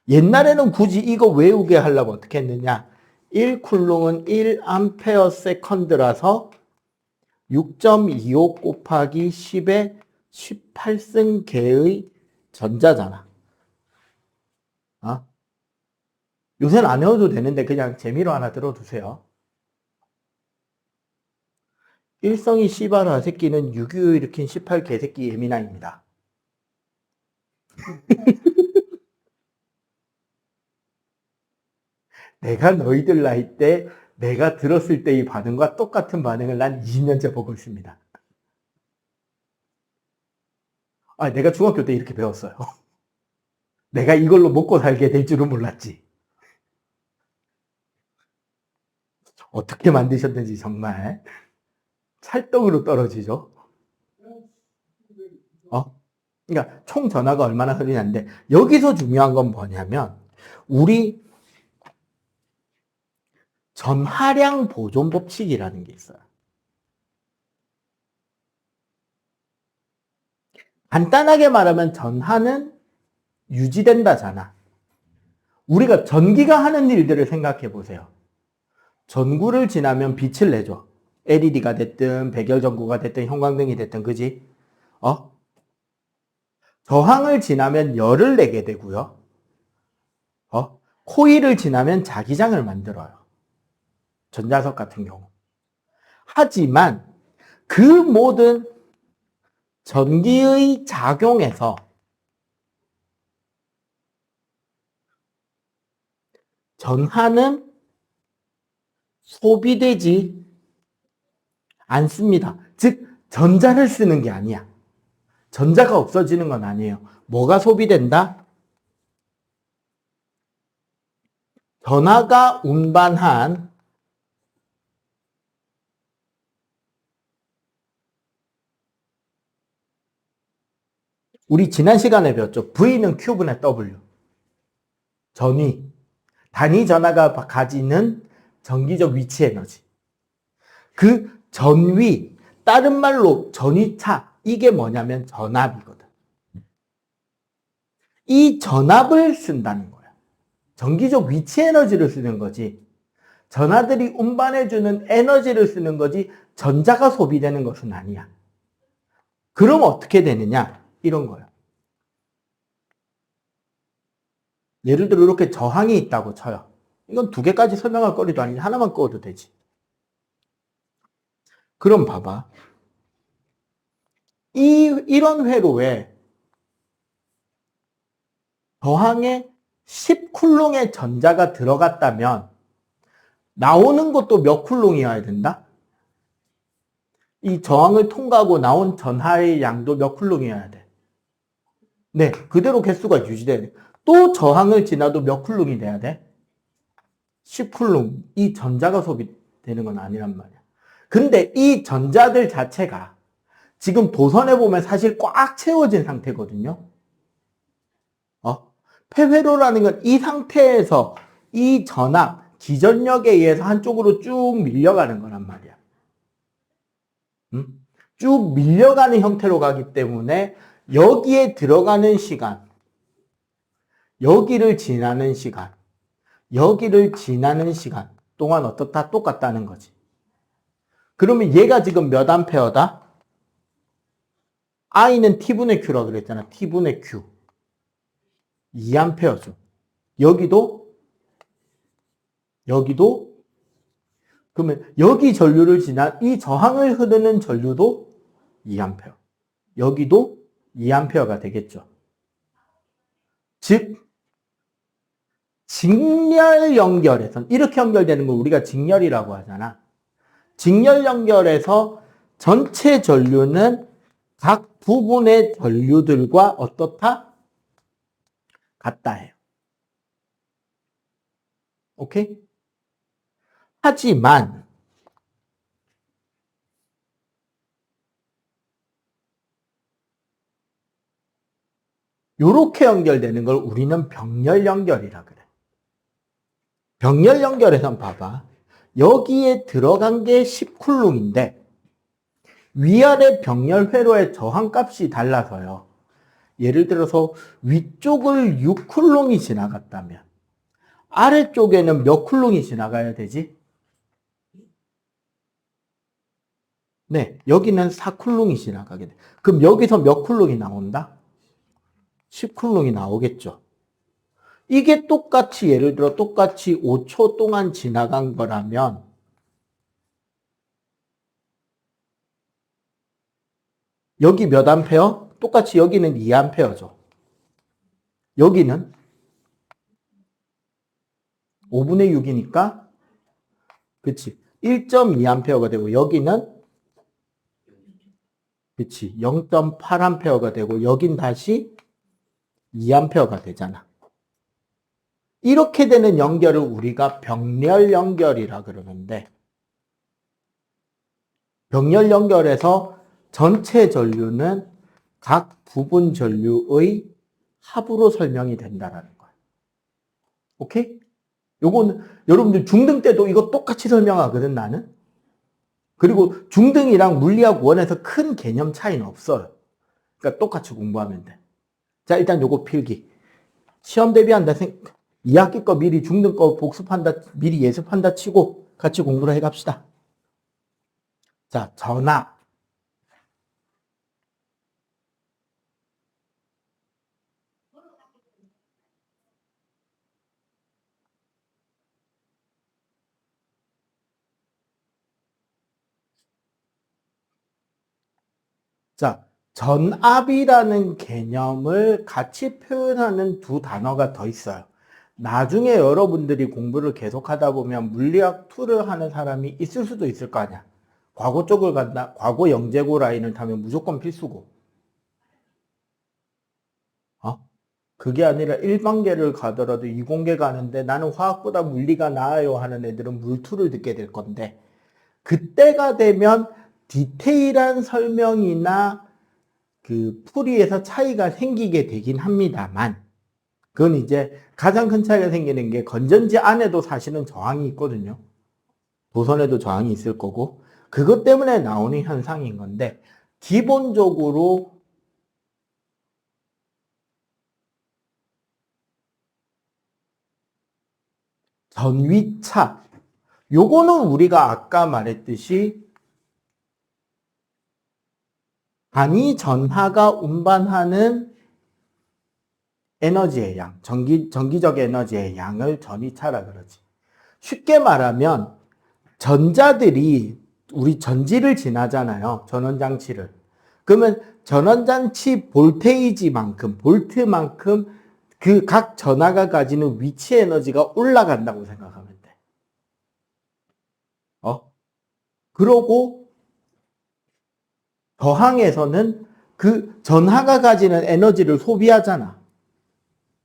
옛날에는 굳이 이거 외우게 하려면 어떻게 했느냐? 1쿨롱은 1암페어 세컨드라서 6.25 곱하기 10의 18승계의 전자잖아. 요새는 안 외워도 되는데 그냥 재미로 하나 들어두세요. 일성이 씨바라 새끼는 6.25 일으킨 18개새끼 예민아입니다. 내가 너희들 나이 때 내가 들었을 때의 반응과 똑같은 반응을 난 20년째 보고 있습니다. 내가 중학교 때 이렇게 배웠어요. 내가 이걸로 먹고 살게 될 줄은 몰랐지. 어떻게 만드셨는지 정말 찰떡으로 떨어지죠. 그러니까 총 전하가 얼마나 흐르냐인데 여기서 중요한 건 뭐냐면 우리 전하량 보존 법칙이라는 게 있어요. 간단하게 말하면 전하는 유지된다잖아. 우리가 전기가 하는 일들을 생각해 보세요. 전구를 지나면 빛을 내죠. LED가 됐든 백열전구가 됐든 형광등이 됐든 그지? 저항을 지나면 열을 내게 되고요. 코일을 지나면 자기장을 만들어요. 전자석 같은 경우. 하지만 그 모든 전기의 작용에서 전하는 소비되지 않습니다. 즉 전자를 쓰는 게 아니야. 전자가 없어지는 건 아니에요. 뭐가 소비된다? 전하가 운반한 우리 지난 시간에 배웠죠. V는 Q분의 W. 전위. 단위 전하가 가지는 전기적 위치 에너지. 그 전위, 다른 말로 전위차, 이게 뭐냐면 전압이거든. 이 전압을 쓴다는 거야. 전기적 위치 에너지를 쓰는 거지. 전하들이 운반해주는 에너지를 쓰는 거지 전자가 소비되는 것은 아니야. 그럼 어떻게 되느냐? 이런 거야. 예를 들어 이렇게 저항이 있다고 쳐요. 이건 두 개까지 설명할 거리도 아니지. 하나만 꺼도 되지. 그럼 봐봐. 이런 회로에 저항에 10쿨롱의 전자가 들어갔다면 나오는 것도 몇 쿨롱이어야 된다? 이 저항을 통과하고 나온 전하의 양도 몇 쿨롱이어야 돼? 네, 그대로 개수가 유지돼야 돼. 또 저항을 지나도 몇 쿨롱이 돼야 돼? 10쿨롱. 이 전자가 소비되는 건 아니란 말이야. 근데 이 전자들 자체가 지금 도선에 보면 사실 꽉 채워진 상태거든요. 폐회로라는 건 이 상태에서 이 전압, 기전력에 의해서 한쪽으로 쭉 밀려가는 거란 말이야. 쭉 밀려가는 형태로 가기 때문에 여기에 들어가는 시간, 여기를 지나는 시간, 여기를 지나는 시간 동안 어떻다? 똑같다는 거지. 그러면 얘가 지금 몇 암페어다? I는 T분의 Q라고 그랬잖아. T분의 Q. 2암페어죠. 여기도 그러면 여기 전류를 지난 이 저항을 흐르는 전류도 2암페어. 여기도 2암페어가 되겠죠. 즉 직렬 연결에선 이렇게 연결되는 걸 우리가 직렬이라고 하잖아. 직렬 연결에서 전체 전류는 각 부분의 전류들과 어떻다? 같다 해요. 오케이? 하지만 이렇게 연결되는 걸 우리는 병렬 연결이라 그래. 병렬 연결에선 봐봐. 여기에 들어간 게 10쿨롱인데 위아래 병렬 회로의 저항값이 달라서요. 예를 들어서 위쪽을 6쿨롱이 지나갔다면 아래쪽에는 몇 쿨롱이 지나가야 되지? 네, 여기는 4쿨롱이 지나가게 돼. 그럼 여기서 몇 쿨롱이 나온다? 10쿨롱이 나오겠죠. 이게 똑같이 예를 들어 똑같이 5초 동안 지나간 거라면 여기 몇 암페어? 똑같이 여기는 2암페어죠. 여기는 5분의 6이니까 그치 1.2암페어가 되고 여기는 그치 0.8암페어가 되고 여긴 다시 2암페어가 되잖아. 이렇게 되는 연결을 우리가 병렬 연결이라 그러는데 병렬 연결에서 전체 전류는 각 부분 전류의 합으로 설명이 된다라는 거예요. 오케이? 요거는 여러분들 중등 때도 이거 똑같이 설명하거든 나는. 그리고 중등이랑 물리학 원에서 큰 개념 차이는 없어요. 그러니까 똑같이 공부하면 돼. 자 일단 요거 필기. 시험 대비한다 2학기 거 미리 중등 거 복습한다 미리 예습한다 치고 같이 공부를 해갑시다. 자 전압. 자, 전압이라는 개념을 같이 표현하는 두 단어가 더 있어요. 나중에 여러분들이 공부를 계속하다 보면 물리학 2를 하는 사람이 있을 수도 있을 거 아니야. 과거 쪽을 간다. 과거 영재고 라인을 타면 무조건 필수고. 그게 아니라 일반계를 가더라도 이공계 가는데 나는 화학보다 물리가 나아요 하는 애들은 물투를 듣게 될 건데, 그때가 되면 디테일한 설명이나 그 풀이에서 차이가 생기게 되긴 합니다만, 그건 이제 가장 큰 차이가 생기는 게 건전지 안에도 사실은 저항이 있거든요. 도선에도 저항이 있을 거고, 그것 때문에 나오는 현상인 건데, 기본적으로 전위차, 요거는 우리가 아까 말했듯이 단위 전하가 운반하는 에너지의 양, 전기적 에너지의 양을 전위차라 그러지. 쉽게 말하면 전자들이 우리 전지를 지나잖아요. 전원장치를. 그러면 전원장치 볼테이지만큼, 볼트만큼 그 각 전하가 가지는 위치 에너지가 올라간다고 생각하면 돼. 그러고 저항에서는 그 전하가 가지는 에너지를 소비하잖아.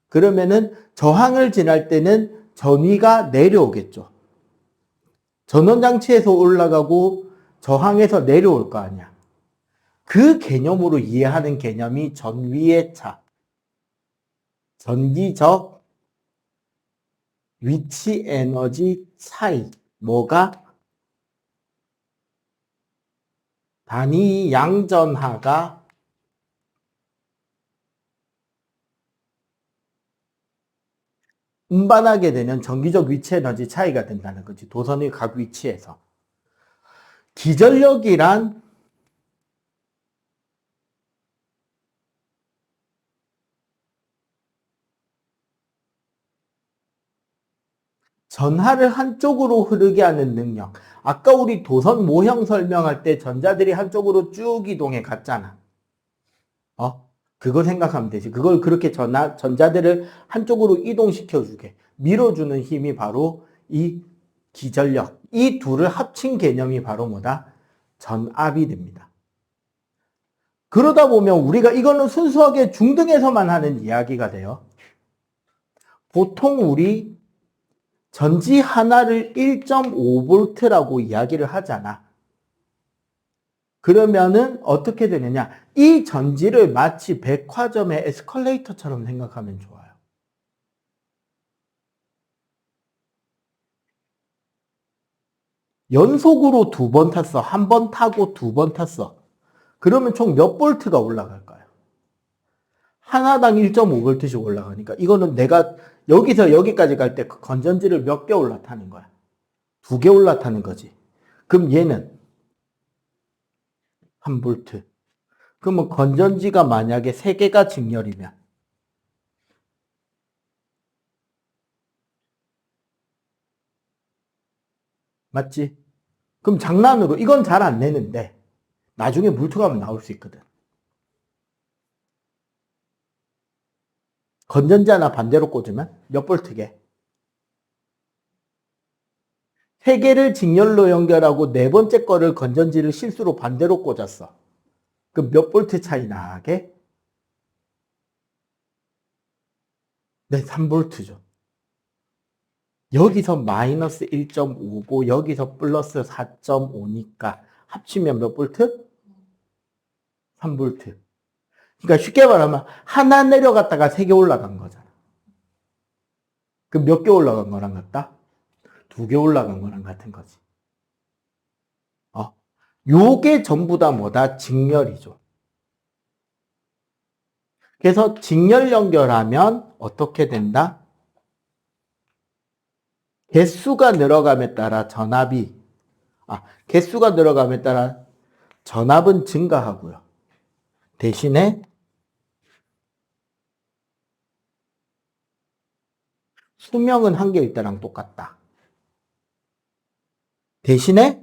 그러면은 저항을 지날 때는 전위가 내려오겠죠. 전원장치에서 올라가고 저항에서 내려올 거 아니야. 그 개념으로 이해하는 개념이 전위의 차. 전기적 위치 에너지 차이. 뭐가? 단위 양전하가 운반하게 되는 전기적 위치 에너지 차이가 된다는 거지. 도선의 각 위치에서. 기전력이란 전하를 한쪽으로 흐르게 하는 능력. 아까 우리 도선 모형 설명할 때 전자들이 한쪽으로 쭉 이동해 갔잖아. 그거 생각하면 되지. 그걸 그렇게 전자들을 한쪽으로 이동시켜주게 밀어주는 힘이 바로 이 기전력. 이 둘을 합친 개념이 바로 뭐다? 전압이 됩니다. 그러다 보면 우리가 이거는 순수하게 중등에서만 하는 이야기가 돼요. 보통 우리 전지 하나를 1.5V라고 이야기를 하잖아. 그러면은 어떻게 되느냐? 이 전지를 마치 백화점의 에스컬레이터처럼 생각하면 좋아요. 연속으로 2번 탔어. 한 번 타고 2번 탔어. 그러면 총 몇 볼트가 올라갈까요? 하나당 1.5V씩 올라가니까 이거는 내가 여기서 여기까지 갈 때 건전지를 몇 개 올라타는 거야? 2개 올라타는 거지. 그럼 얘는 1볼트. 그러면 건전지가 만약에 3개가 직렬이면 맞지? 그럼 장난으로 이건 잘 안 내는데 나중에 물투가면 나올 수 있거든. 건전지 하나 반대로 꽂으면 몇 볼트게? 3개를 직렬로 연결하고 네 번째 거를 건전지를 실수로 반대로 꽂았어. 그럼 몇 볼트 차이 나게? 네, 3볼트죠. 여기서 마이너스 1.5고 여기서 플러스 4.5니까 합치면 몇 볼트? 3볼트. 그러니까 쉽게 말하면 하나 내려갔다가 3개 올라간 거잖아. 그럼 몇 개 올라간 거랑 같다? 2개 올라간 거랑 같은 거지. 요게 전부 다 뭐다? 직렬이죠. 그래서 직렬 연결하면 어떻게 된다? 개수가 늘어감에 따라 개수가 늘어감에 따라 전압은 증가하고요. 대신에 수명은 한 개일 때랑 똑같다. 대신에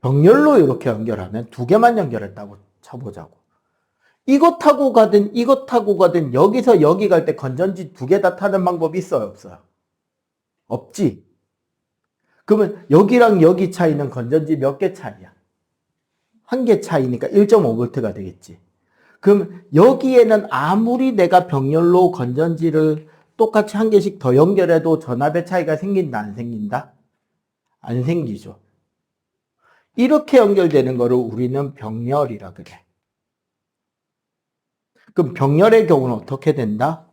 병렬로 이렇게 연결하면 2개만 연결했다고 쳐보자고. 이것 타고 가든 여기서 여기 갈 때 건전지 2개 다 타는 방법이 있어요, 없어요? 없지. 그러면 여기랑 여기 차이는 건전지 몇 개 차이야? 한 개 차이니까 1.5V가 되겠지. 그럼 여기에는 아무리 내가 병렬로 건전지를 똑같이 한 개씩 더 연결해도 전압의 차이가 생긴다, 안 생긴다? 안 생기죠. 이렇게 연결되는 거를 우리는 병렬이라 그래. 그럼 병렬의 경우는 어떻게 된다?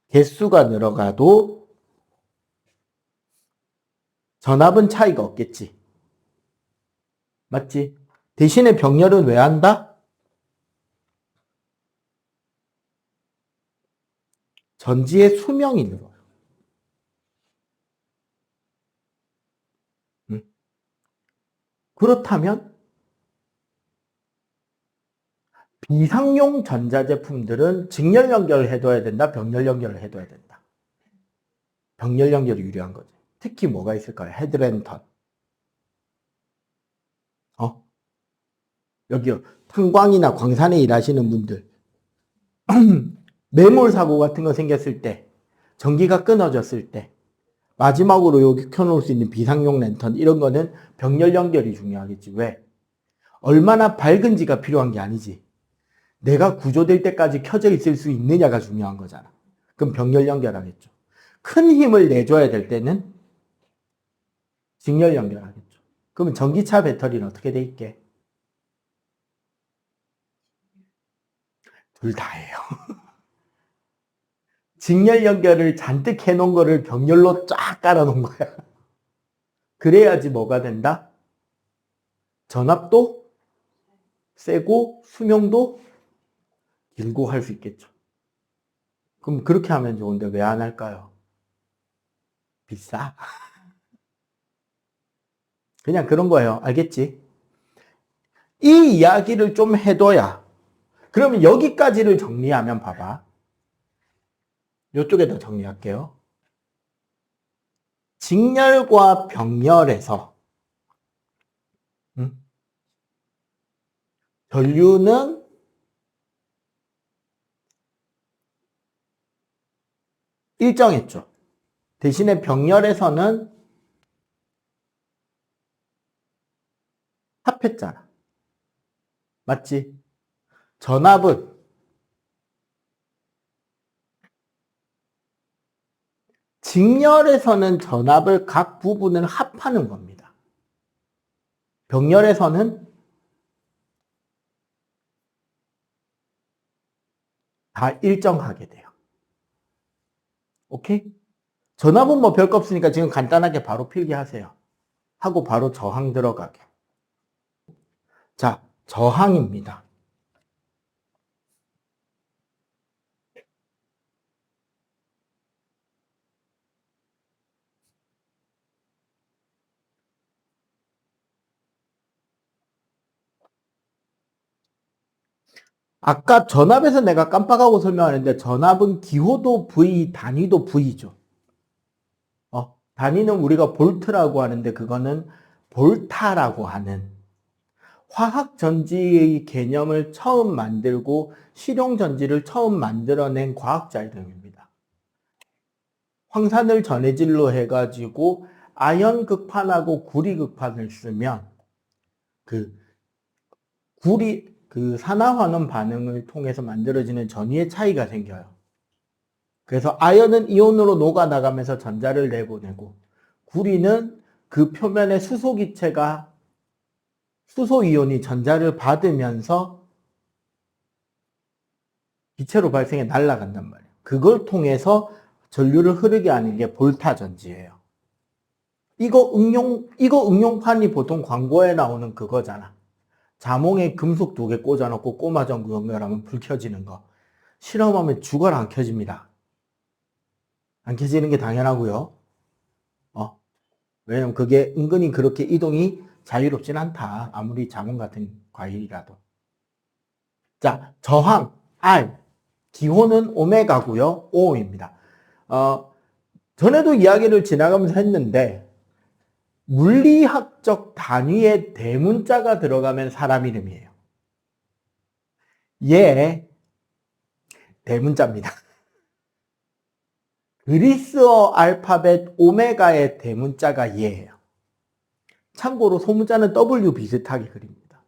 개수가 늘어가도 전압은 차이가 없겠지. 맞지? 대신에 병렬은 왜 한다? 전지의 수명이 늘어요. 그렇다면 비상용 전자제품들은 직렬 연결을 해둬야 된다, 병렬 연결을 해둬야 된다. 병렬 연결이 유리한 거지. 특히 뭐가 있을까요? 헤드랜턴. 여기요. 탄광이나 광산에 일하시는 분들. 매몰 사고 같은 거 생겼을 때, 전기가 끊어졌을 때, 마지막으로 여기 켜놓을 수 있는 비상용 랜턴, 이런 거는 병렬 연결이 중요하겠지. 왜? 얼마나 밝은지가 필요한 게 아니지. 내가 구조될 때까지 켜져 있을 수 있느냐가 중요한 거잖아. 그럼 병렬 연결하겠죠. 큰 힘을 내줘야 될 때는 직렬 연결하겠죠. 그러면 전기차 배터리는 어떻게 돼 있게? 둘 다예요. 직렬 연결을 잔뜩 해놓은 거를 병렬로 쫙 깔아놓은 거야. 그래야지 뭐가 된다? 전압도 세고 수명도 길고 할 수 있겠죠. 그럼 그렇게 하면 좋은데 왜 안 할까요? 비싸. 그냥 그런 거예요. 알겠지? 이 이야기를 좀 해둬야. 그러면 여기까지를 정리하면 봐봐. 이쪽에다 정리할게요. 직렬과 병렬에서 전류는 일정했죠. 대신에 병렬에서는 합했잖아. 맞지? 전압은 직렬에서는 전압을 각 부분을 합하는 겁니다. 병렬에서는 다 일정하게 돼요. 오케이? 전압은 뭐 별거 없으니까 지금 간단하게 바로 필기하세요. 하고 바로 저항 들어가게. 자, 저항입니다. 아까 전압에서 내가 깜빡하고 설명하는데 전압은 기호도 V, 단위도 V죠. 단위는 우리가 볼트라고 하는데 그거는 볼타라고 하는 화학전지의 개념을 처음 만들고 실용전지를 처음 만들어낸 과학자 이름입니다. 황산을 전해질로 해가지고 아연 극판하고 구리 극판을 쓰면 그 산화환원 반응을 통해서 만들어지는 전위의 차이가 생겨요. 그래서 아연은 이온으로 녹아나가면서 전자를 내보내고 구리는 그 표면의 수소기체가 수소이온이 전자를 받으면서 기체로 발생해 날아간단 말이에요. 그걸 통해서 전류를 흐르게 하는 게 볼타전지예요. 이거 응용판이 보통 광고에 나오는 그거잖아. 자몽에 금속 2개 꽂아놓고 꼬마전구 연결하면 불 켜지는 거. 실험하면 죽어라 안 켜집니다. 안 켜지는 게 당연하고요. 왜냐면 그게 은근히 그렇게 이동이 자유롭진 않다. 아무리 자몽 같은 과일이라도. 자, 저항 R. 기호는 오메가고요. O입니다. 전에도 이야기를 지나가면서 했는데 물리학적 단위에 대문자가 들어가면 사람 이름이에요. 얘 대문자입니다. 그리스어 알파벳 오메가의 대문자가 얘예요. 참고로 소문자는 W 비슷하게 그립니다.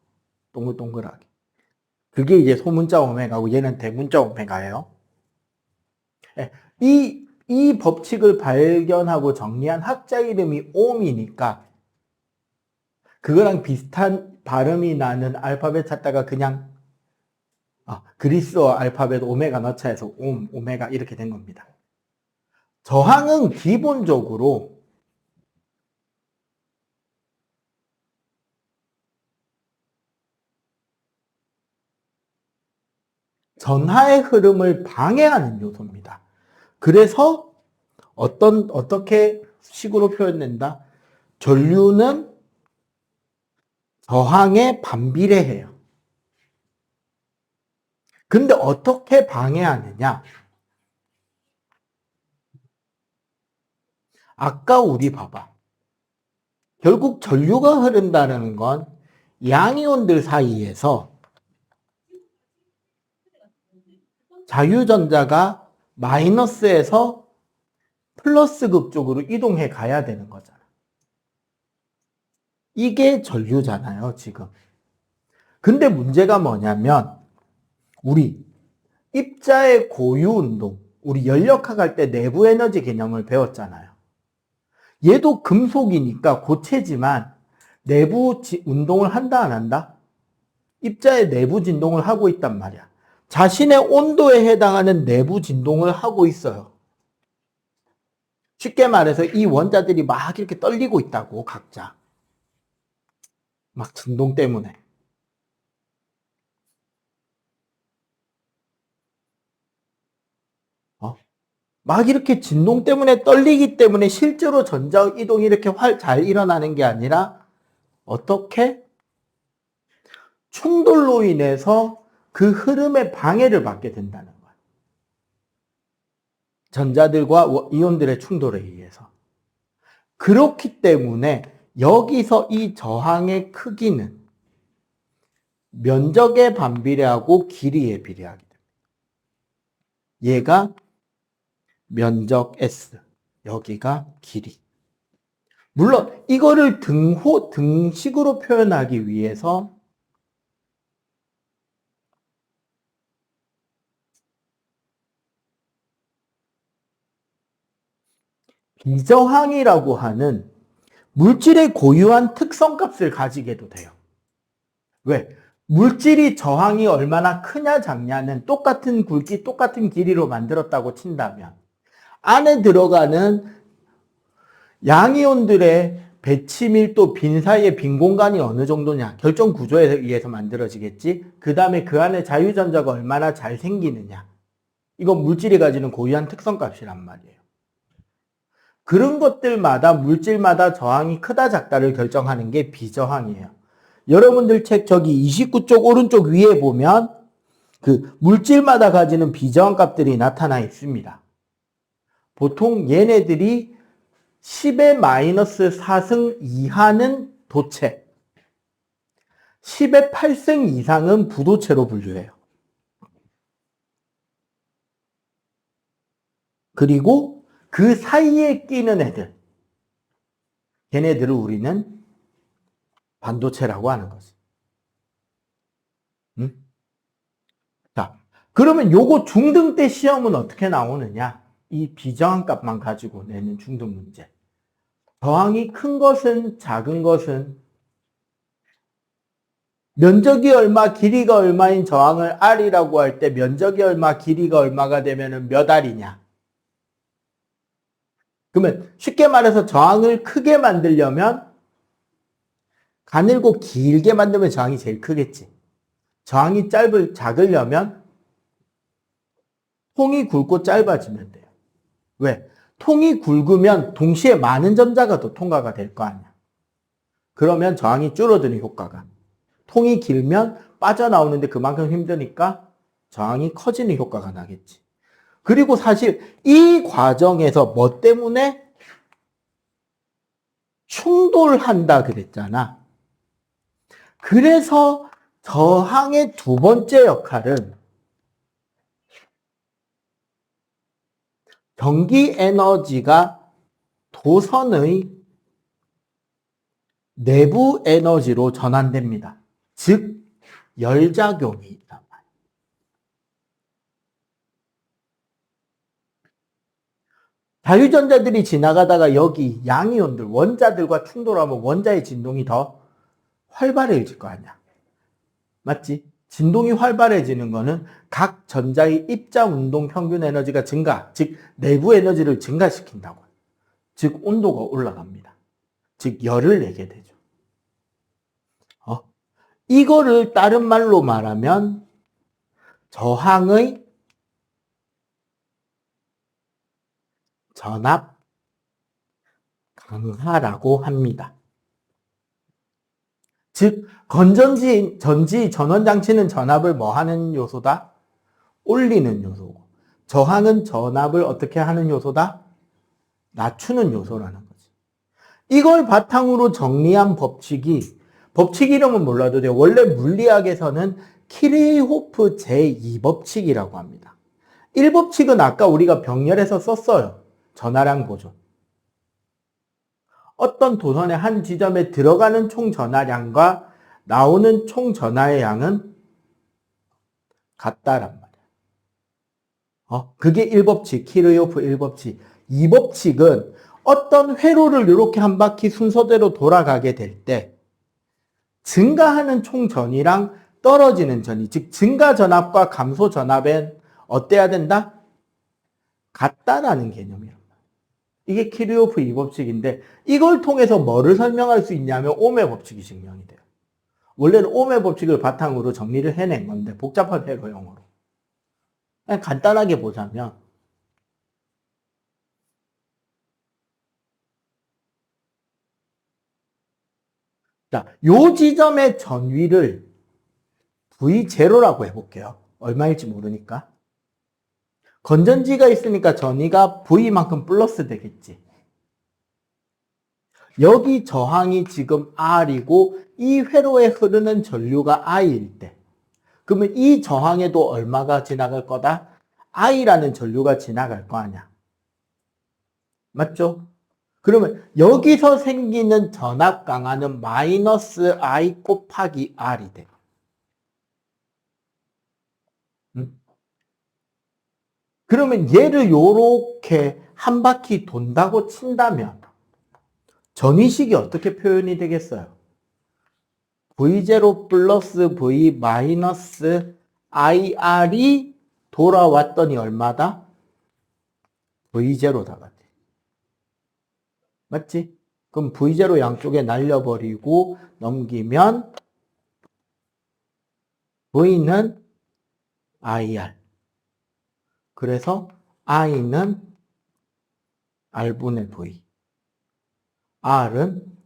동글동글하게. 그게 이제 소문자 오메가고 얘는 대문자 오메가예요. 이 법칙을 발견하고 정리한 학자 이름이 옴이니까 그거랑 비슷한 발음이 나는 알파벳 찾다가 그냥 그리스어 알파벳 오메가 넣자 해서 오메가 이렇게 된 겁니다. 저항은 기본적으로 전하의 흐름을 방해하는 요소입니다. 그래서 어떻게 식으로 표현된다? 전류는 저항에 반비례해요. 근데 어떻게 방해하느냐? 아까 우리 봐봐. 결국 전류가 흐른다는 건 양이온들 사이에서 자유전자가 마이너스에서 플러스극 쪽으로 이동해 가야 되는 거잖아. 이게 전류잖아요, 지금. 근데 문제가 뭐냐면 우리 입자의 고유 운동, 우리 연력학 할 때 내부 에너지 개념을 배웠잖아요. 얘도 금속이니까 고체지만 내부 운동을 한다 안 한다? 입자의 내부 진동을 하고 있단 말이야. 자신의 온도에 해당하는 내부 진동을 하고 있어요. 쉽게 말해서 이 원자들이 막 이렇게 떨리고 있다고, 각자. 막 진동 때문에. 막 이렇게 진동 때문에 떨리기 때문에 실제로 전자 이동이 이렇게 잘 일어나는 게 아니라 어떻게? 충돌로 인해서 그 흐름에 방해를 받게 된다는 거예요. 전자들과 이온들의 충돌에 의해서. 그렇기 때문에 여기서 이 저항의 크기는 면적에 반비례하고 길이에 비례하게 됩니다. 얘가 면적 S, 여기가 길이. 물론 이거를 등식으로 표현하기 위해서 비저항이라고 하는 물질의 고유한 특성값을 가지게도 돼요. 왜? 물질이 저항이 얼마나 크냐 작냐는 똑같은 굵기, 똑같은 길이로 만들었다고 친다면 안에 들어가는 양이온들의 배치 밀도, 빈 사이의 빈 공간이 어느 정도냐, 결정 구조에 의해서 만들어지겠지. 그 다음에 그 안에 자유전자가 얼마나 잘 생기느냐, 이건 물질이 가지는 고유한 특성값이란 말이에요. 그런 것들마다 물질마다 저항이 크다 작다를 결정하는 게 비저항이에요. 여러분들 책 저기 29쪽 오른쪽 위에 보면 그 물질마다 가지는 비저항 값들이 나타나 있습니다. 보통 얘네들이 10의 마이너스 4승 이하는 도체, 10의 8승 이상은 부도체로 분류해요. 그리고 그 사이에 끼는 애들, 걔네들을 우리는 반도체라고 하는 거지. 응? 자, 그러면 요거 중등 때 시험은 어떻게 나오느냐? 이 비저항 값만 가지고 내는 중등 문제. 저항이 큰 것은 작은 것은 면적이 얼마, 길이가 얼마인 저항을 R이라고 할 때 면적이 얼마, 길이가 얼마가 되면 몇 R이냐? 그러면 쉽게 말해서 저항을 크게 만들려면 가늘고 길게 만들면 저항이 제일 크겠지. 저항이 작으려면 통이 굵고 짧아지면 돼요. 왜? 통이 굵으면 동시에 많은 전자가 더 통과가 될 거 아니야. 그러면 저항이 줄어드는 효과가. 통이 길면 빠져나오는데 그만큼 힘드니까 저항이 커지는 효과가 나겠지. 그리고 사실 이 과정에서 뭐 때문에 충돌한다 그랬잖아. 그래서 저항의 두 번째 역할은 전기 에너지가 도선의 내부 에너지로 전환됩니다. 즉 열작용이 있단 말이에요. 자유전자들이 지나가다가 여기 양이온들, 원자들과 충돌하면 원자의 진동이 더 활발해질 거 아니야. 맞지? 진동이 활발해지는 거는 각 전자의 입자 운동 평균 에너지가 증가, 즉 내부 에너지를 증가시킨다고. 즉 온도가 올라갑니다. 즉 열을 내게 되죠. 이거를 다른 말로 말하면 저항의 전압 강하라고 합니다. 즉 건전지 전지 전원장치는 전압을 뭐 하는 요소다? 올리는 요소고, 저항은 전압을 어떻게 하는 요소다? 낮추는 요소라는 거지. 이걸 바탕으로 정리한 법칙 이름은 몰라도 돼요. 원래 물리학에서는 키르호프 제2법칙이라고 합니다. 1법칙은 아까 우리가 병렬에서 썼어요. 전하량 보존. 어떤 도선의 한 지점에 들어가는 총 전하량과 나오는 총 전하의 양은 같다란 말이야. 그게 1법칙, 키르호프 1법칙. 2법칙은 어떤 회로를 이렇게 한 바퀴 순서대로 돌아가게 될 때 증가하는 총 전이랑 떨어지는 전이, 즉 증가 전압과 감소 전압엔 어때야 된다? 같다라는 개념이란 말이에요. 이게 키르호프 2법칙인데 이걸 통해서 뭐를 설명할 수 있냐면 ohm의 법칙이 증명이 돼요. 원래는 ohm의 법칙을 바탕으로 정리를 해낸 건데 복잡한 회로용어로. 그냥 간단하게 보자면 자, 요 지점의 전위를 V0라고 해볼게요. 얼마일지 모르니까. 건전지가 있으니까 전위가 V만큼 플러스 되겠지. 여기 저항이 지금 R이고 이 회로에 흐르는 전류가 I일 때 그러면 이 저항에도 얼마가 지나갈 거다? I라는 전류가 지나갈 거 아니야. 맞죠? 그러면 여기서 생기는 전압 강하는 마이너스 I 곱하기 R이 돼. 그러면 얘를 요렇게 한 바퀴 돈다고 친다면 전위식이 어떻게 표현이 되겠어요? V0 플러스 V 마이너스 IR이 돌아왔더니 얼마다? V0다가 돼. 맞지? 그럼 V0 양쪽에 날려버리고 넘기면 V는 IR. 그래서 I는 R분의 V. R은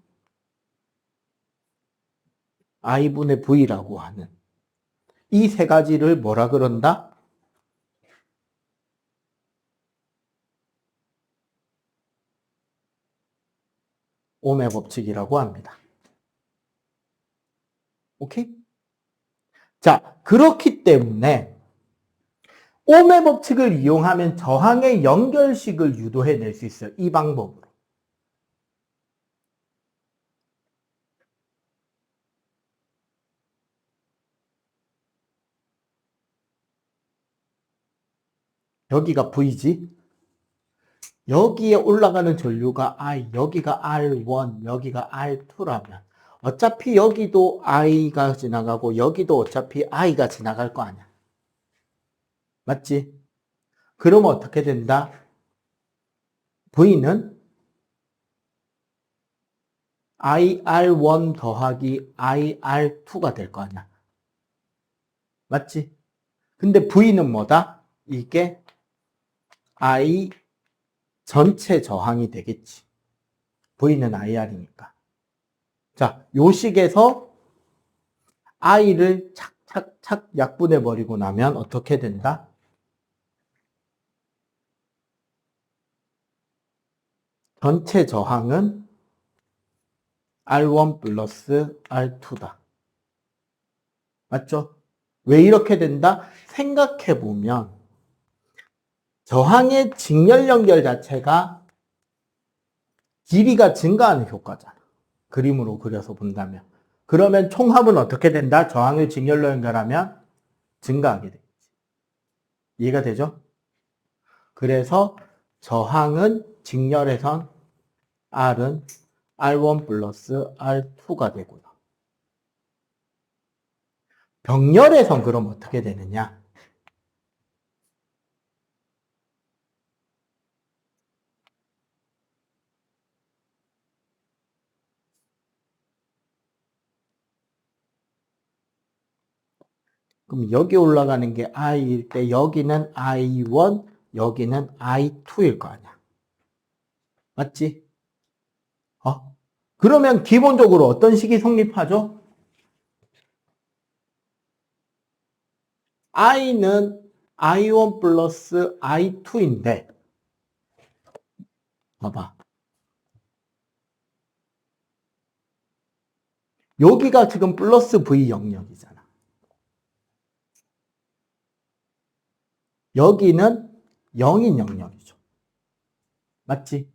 I분의 V라고 하는 이 세 가지를 뭐라 그런다? ohm의 법칙이라고 합니다. 오케이? 자, 그렇기 때문에 ohm의 법칙을 이용하면 저항의 연결식을 유도해낼 수 있어요. 이 방법으로. 여기가 V지? 여기에 올라가는 전류가 I, 여기가 R1, 여기가 R2라면 어차피 여기도 I가 지나가고 여기도 어차피 I가 지나갈 거 아니야. 맞지? 그러면 어떻게 된다? V는 IR1 더하기 IR2가 될 거 아니야. 맞지? 근데 V는 뭐다? 이게 I 전체 저항이 되겠지. V는 IR이니까. 자, 요 식에서 I를 착착착 약분해 버리고 나면 어떻게 된다? 전체 저항은 R1 플러스 R2다. 맞죠? 왜 이렇게 된다? 생각해 보면 저항의 직렬 연결 자체가 길이가 증가하는 효과잖아. 그림으로 그려서 본다면. 그러면 총합은 어떻게 된다? 저항을 직렬로 연결하면 증가하게 되겠지. 이해가 되죠? 그래서 저항은 직렬에선 R은 R1 플러스 R2가 되고요. 병렬에선 그럼 어떻게 되느냐? 그럼 여기 올라가는 게 I일 때 여기는 I1, 여기는 I2일 거 아니야. 맞지? 그러면 기본적으로 어떤 식이 성립하죠? I는 I1 플러스 I2인데, 봐봐. 여기가 지금 플러스 V 영역이잖아. 여기는 0인 영역이죠. 맞지?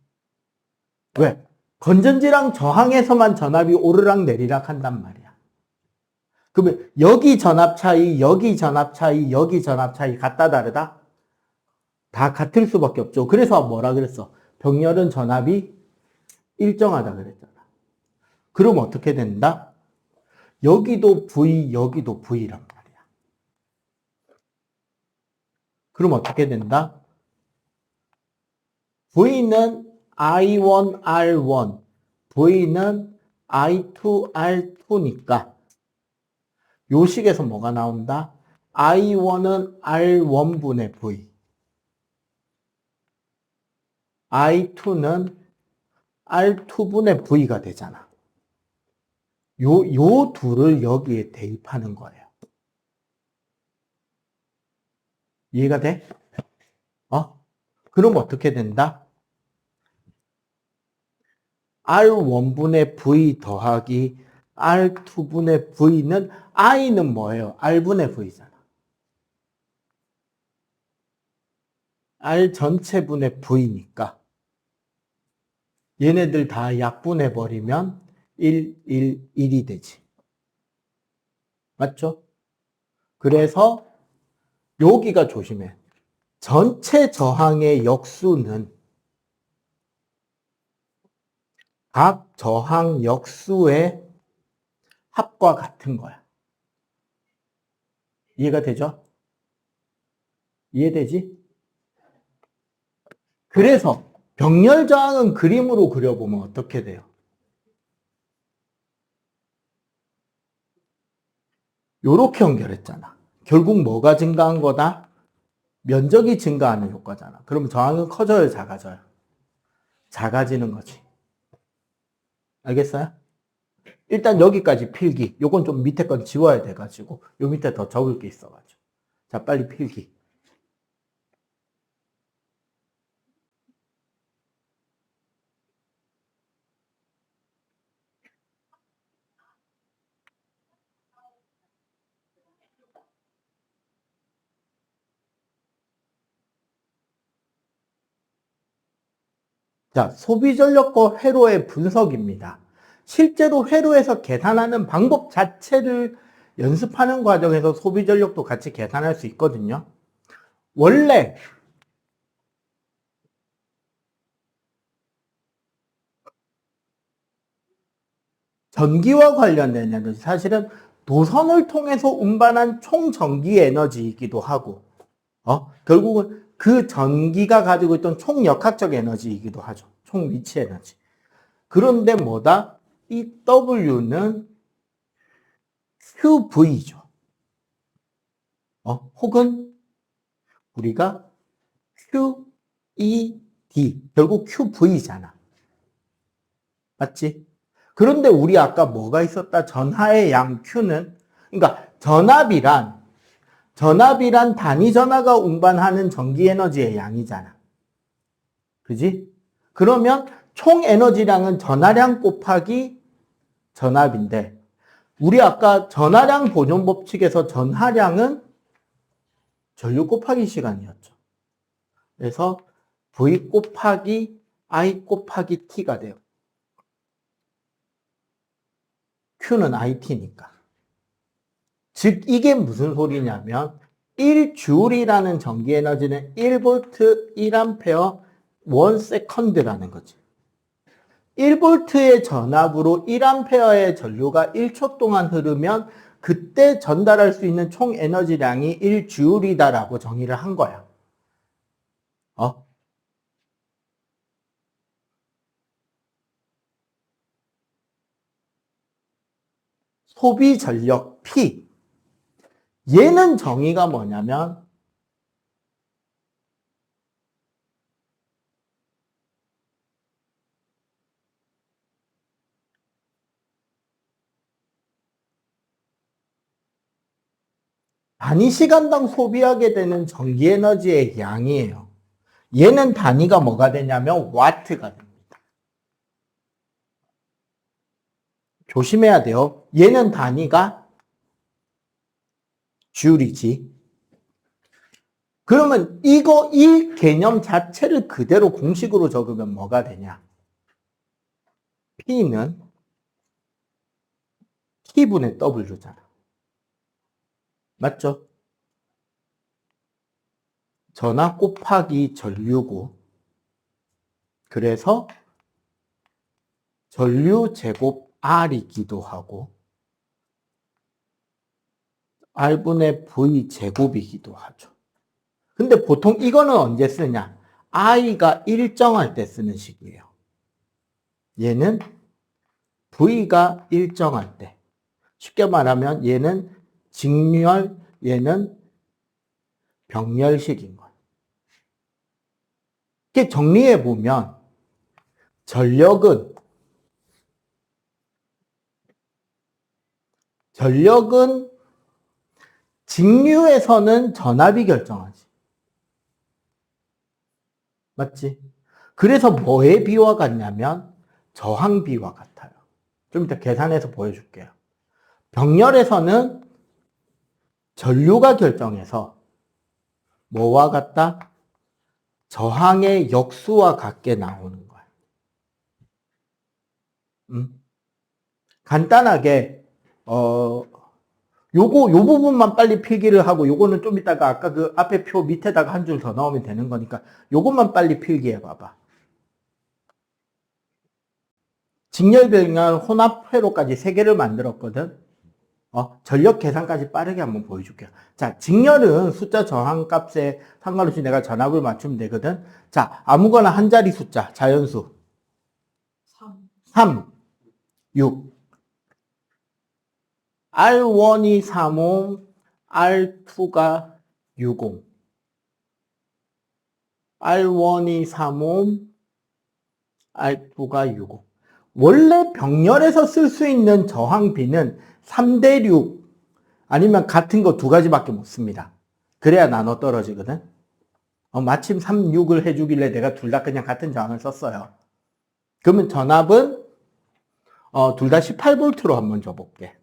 왜? 건전지랑 저항에서만 전압이 오르락 내리락 한단 말이야. 그러면 여기 전압 차이, 여기 전압 차이, 여기 전압 차이 같다 다르다? 다 같을 수밖에 없죠. 그래서 뭐라 그랬어? 병렬은 전압이 일정하다 그랬잖아. 그럼 어떻게 된다? 여기도 V, 여기도 V란 말이야. 그럼 어떻게 된다? V는 I1, R1, V는 I2, R2니까 요 식에서 뭐가 나온다? I1은 R1분의 V, I2는 R2분의 V가 되잖아. 요 둘을 여기에 대입하는 거예요. 이해가 돼? 그럼 어떻게 된다? R1분의 V 더하기 R2분의 V는 I는 뭐예요? R분의 V잖아. R 전체분의 V니까 얘네들 다 약분해버리면 1, 1, 1이 되지. 맞죠? 그래서 여기가 조심해. 전체 저항의 역수는 각 저항 역수의 합과 같은 거야. 이해가 되죠? 이해되지? 그래서 병렬 저항은 그림으로 그려보면 어떻게 돼요? 요렇게 연결했잖아. 결국 뭐가 증가한 거다? 면적이 증가하는 효과잖아. 그럼 저항은 커져요, 작아져요? 작아지는 거지. 알겠어요? 일단 여기까지 필기. 요건 좀 밑에 건 지워야 돼가지고 요 밑에 더 적을 게 있어가지고. 자, 빨리 필기. 자, 소비전력과 회로의 분석입니다. 실제로 회로에서 계산하는 방법 자체를 연습하는 과정에서 소비전력도 같이 계산할 수 있거든요. 원래 전기와 관련된 에너지, 사실은 도선을 통해서 운반한 총 전기 에너지이기도 하고, 결국은 그 전기가 가지고 있던 총 역학적 에너지이기도 하죠. 총 위치 에너지. 그런데 뭐다? 이 W는 QV죠. 혹은 우리가 QED, 결국 QV잖아. 맞지? 그런데 우리 아까 뭐가 있었다? 전하의 양 Q는, 그러니까 전압이란 단위 전하가 운반하는 전기 에너지의 양이잖아. 그지? 그러면 총 에너지량은 전하량 곱하기 전압인데, 우리 아까 전하량 보존 법칙에서 전하량은 전류 곱하기 시간이었죠. 그래서 V 곱하기 I 곱하기 T가 돼요. Q는 IT니까. 즉 이게 무슨 소리냐면 1Joule이라는 전기 에너지는 1V 1A 1S라는 거지. 1V의 전압으로 1A의 전류가 1초 동안 흐르면 그때 전달할 수 있는 총 에너지량이 1Joule이다라고 정의를 한 거야. 소비 전력 P. 얘는 정의가 뭐냐면 단위 시간당 소비하게 되는 전기 에너지의 양이에요. 얘는 단위가 뭐가 되냐면 와트가 됩니다. 조심해야 돼요. 얘는 단위가 줄이지. 그러면 이 개념 자체를 그대로 공식으로 적으면 뭐가 되냐? P는 T분의 W잖아. 맞죠? 전압 곱하기 전류고, 그래서 전류 제곱 R이기도 하고, R분의 V 제곱이기도 하죠. 근데 보통 이거는 언제 쓰냐? I가 일정할 때 쓰는 식이에요. 얘는 V가 일정할 때. 쉽게 말하면 얘는 직렬, 얘는 병렬식인 거예요. 이렇게 정리해 보면 전력은 직류에서는 전압이 결정하지. 맞지? 그래서 뭐의 비와 같냐면 저항비와 같아요. 좀 이따 계산해서 보여줄게요. 병렬에서는 전류가 결정해서 뭐와 같다? 저항의 역수와 같게 나오는 거야. 간단하게 요 부분만 빨리 필기를 하고 요거는 좀 이따가 아까 그 앞에 표 밑에다가 한 줄 더 넣으면 되는 거니까 요것만 빨리 필기해 봐봐. 직렬, 병렬, 혼합 회로까지 3개를 만들었거든. 전력 계산까지 빠르게 한번 보여줄게요. 자, 직렬은 숫자 저항값에 상관없이 내가 전압을 맞추면 되거든. 자, 아무거나 한 자리 숫자, 자연수. 3, 6. R1이 30, R2가 60. R1이 30, R2가 60. 원래 병렬에서 쓸 수 있는 저항비는 3대 6 아니면 같은 거 2가지밖에 못 씁니다. 그래야 나눠 떨어지거든. 마침 3, 6을 해주길래 내가 둘 다 그냥 같은 저항을 썼어요. 그러면 전압은 둘 다 18V로 한번 줘볼게.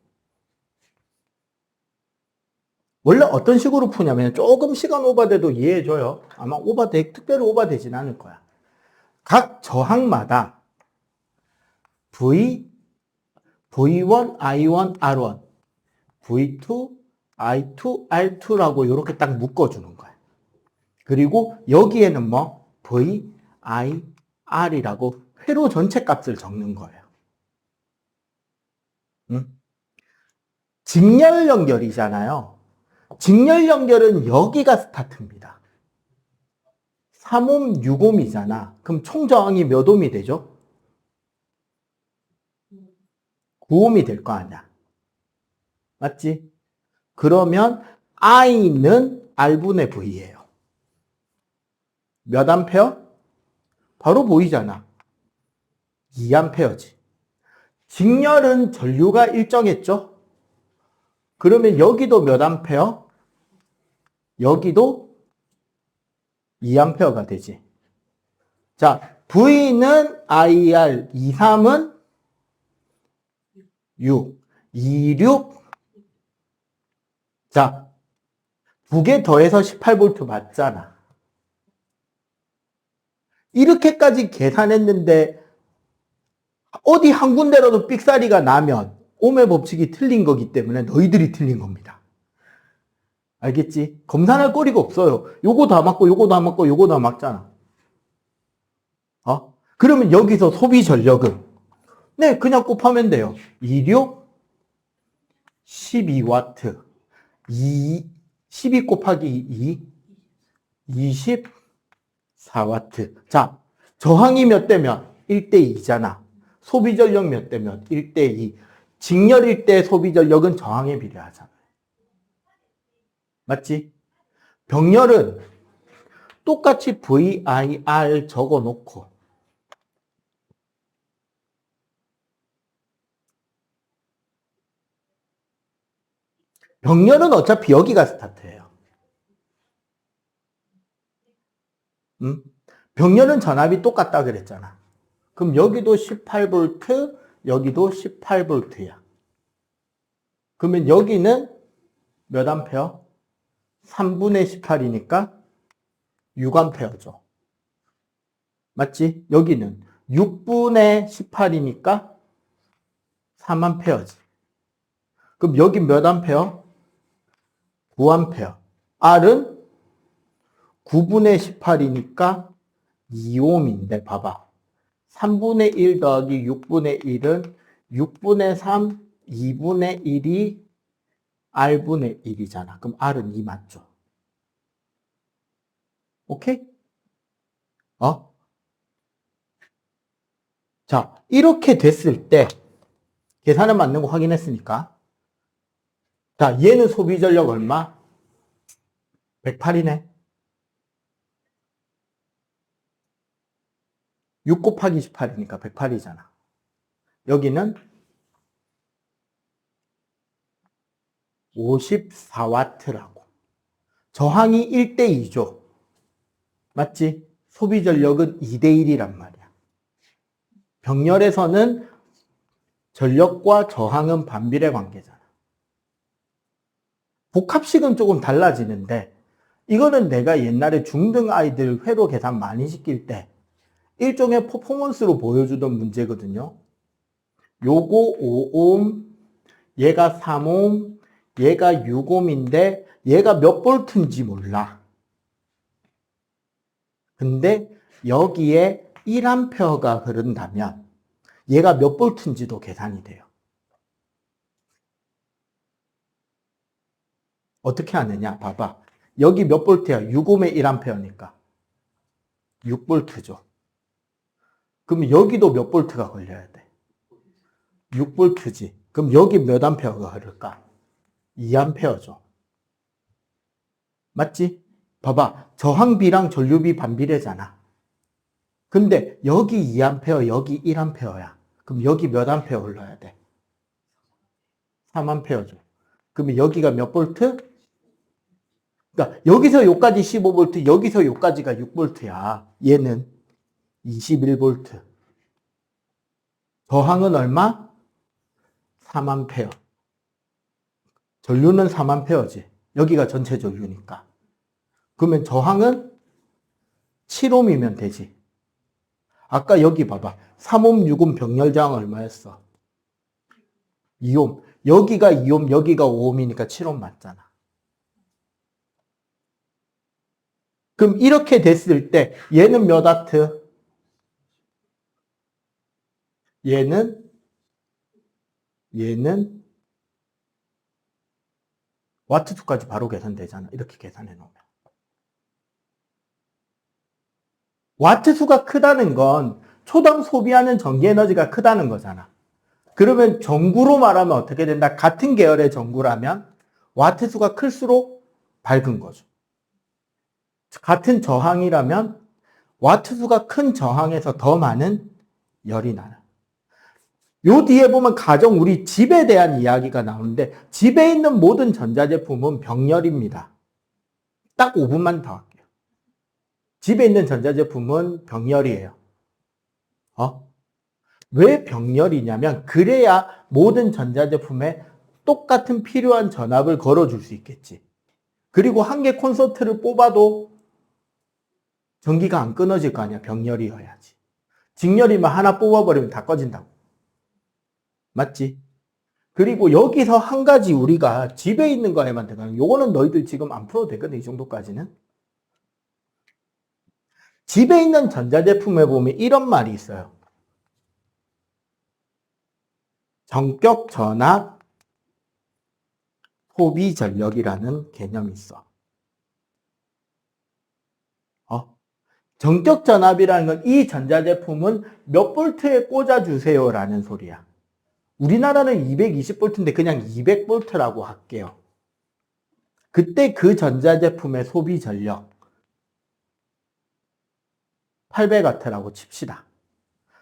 원래 어떤 식으로 푸냐면 조금 시간 오버돼도 이해해줘요. 아마 특별히 오버되진 않을 거야. 각 저항마다 V1, I1, R1, V2, I2, R2라고 이렇게 딱 묶어주는 거야. 그리고 여기에는 뭐 V, I, R이라고 회로 전체 값을 적는 거예요. 직렬 연결이잖아요. 직렬 연결은 여기가 스타트입니다. 3옴, 6옴이잖아. 그럼 총 저항이 몇 옴이 되죠? 9옴이 될 거 아니야. 맞지? 그러면 I는 R분의 V예요. 몇 암페어? 바로 보이잖아. 2암페어지. 직렬은 전류가 일정했죠? 그러면 여기도 몇 암페어? 여기도 2암페어가 되지. 자, V는 IR 23은 6, 26. 자, 2개 더해서 18V 맞잖아. 이렇게까지 계산했는데 어디 한 군데라도 삑사리가 나면 오매 법칙이 틀린 거기 때문에 너희들이 틀린 겁니다. 알겠지? 검산할 거리가 없어요. 요거 다 맞고 요거 다 맞고 요거 다 맞잖아. 그러면 여기서 소비 전력은 네, 그냥 곱하면 돼요. 2료 12와트 12 곱하기 2 24와트. 자, 저항이 몇 대면 1대 2잖아. 소비 전력 몇 대면 1대 2. 직렬일 때 소비 전력은 저항에 비례하잖아. 맞지? 병렬은 똑같이 VIR 적어놓고 병렬은 어차피 여기가 스타트예요. 병렬은 전압이 똑같다 그랬잖아. 그럼 여기도 18V, 여기도 18V야. 그러면 여기는 몇 암페어? 3분의 18이니까 6암페어죠. 맞지? 여기는 6분의 18이니까 3암페어지. 그럼 여기 몇 암페어? 9암페어. R은 9분의 18이니까 2옴인데 봐봐. 3분의 1 더하기 6분의 1은 6분의 3, 2분의 1이 R분의 1이잖아. 그럼 R은 2 맞죠? 오케이? 자, 이렇게 됐을 때 계산은 맞는 거 확인했으니까. 자, 얘는 소비 전력 얼마? 108이네. 6 곱하기 18이니까 108이잖아. 여기는 54와트라고. 저항이 1대 2죠. 맞지? 소비 전력은 2대 1이란 말이야. 병렬에서는 전력과 저항은 반비례 관계잖아. 복합식은 조금 달라지는데 이거는 내가 옛날에 중등 아이들 회로 계산 많이 시킬 때 일종의 퍼포먼스로 보여주던 문제거든요. 요거 5옴, 얘가 3옴, 얘가 6옴인데 얘가 몇 볼트인지 몰라. 근데 여기에 1암페어가 흐른다면 얘가 몇 볼트인지도 계산이 돼요. 어떻게 하느냐? 봐봐. 여기 몇 볼트야? 6옴에 1암페어니까 6볼트죠. 그럼 여기도 몇 볼트가 걸려야 돼? 6볼트지. 그럼 여기 몇 암페어가 흐를까? 2암페어죠. 맞지? 봐봐. 저항비랑 전류비 반비례잖아. 근데 여기 2암페어, 여기 1암페어야. 그럼 여기 몇 암페어 흘러야 돼? 3암페어죠. 그러면 여기가 몇 볼트? 그러니까 여기서 여기까지 15볼트, 여기서 여기까지가 6볼트야. 얘는 21볼트. 저항은 얼마? 3암페어. 전류는 3암페어지. 여기가 전체 전류니까. 그러면 저항은 7옴이면 되지. 아까 여기 봐봐. 3옴, 6옴 병렬 저항 얼마였어? 2옴. 여기가 2옴, 여기가 5옴이니까 7옴 맞잖아. 그럼 이렇게 됐을 때 얘는 몇 와트? 얘는 와트 수까지 바로 계산되잖아. 이렇게 계산해 놓으면. 와트 수가 크다는 건 초당 소비하는 전기 에너지가 크다는 거잖아. 그러면 전구로 말하면 어떻게 된다? 같은 계열의 전구라면 와트 수가 클수록 밝은 거죠. 같은 저항이라면 와트 수가 큰 저항에서 더 많은 열이 나는. 요 뒤에 보면 가정 우리 집에 대한 이야기가 나오는데 집에 있는 모든 전자제품은 병렬입니다. 딱 5분만 더 할게요. 집에 있는 전자제품은 병렬이에요. 왜 병렬이냐면 그래야 모든 전자제품에 똑같은 필요한 전압을 걸어줄 수 있겠지. 그리고 한 개 콘서트를 뽑아도 전기가 안 끊어질 거 아니야. 병렬이어야지. 직렬이면 하나 뽑아버리면 다 꺼진다고. 맞지? 그리고 여기서 한 가지 우리가 집에 있는 거에만 들어가는, 요거는 너희들 지금 안 풀어도 되거든, 이 정도까지는. 집에 있는 전자제품에 보면 이런 말이 있어요. 전격 전압 소비 전력이라는 개념이 있어. 전격 전압이라는 건 이 전자제품은 몇 볼트에 꽂아주세요라는 소리야. 우리나라는 220볼트인데 그냥 200볼트라고 할게요. 그때 그 전자제품의 소비 전력 800W라고 칩시다.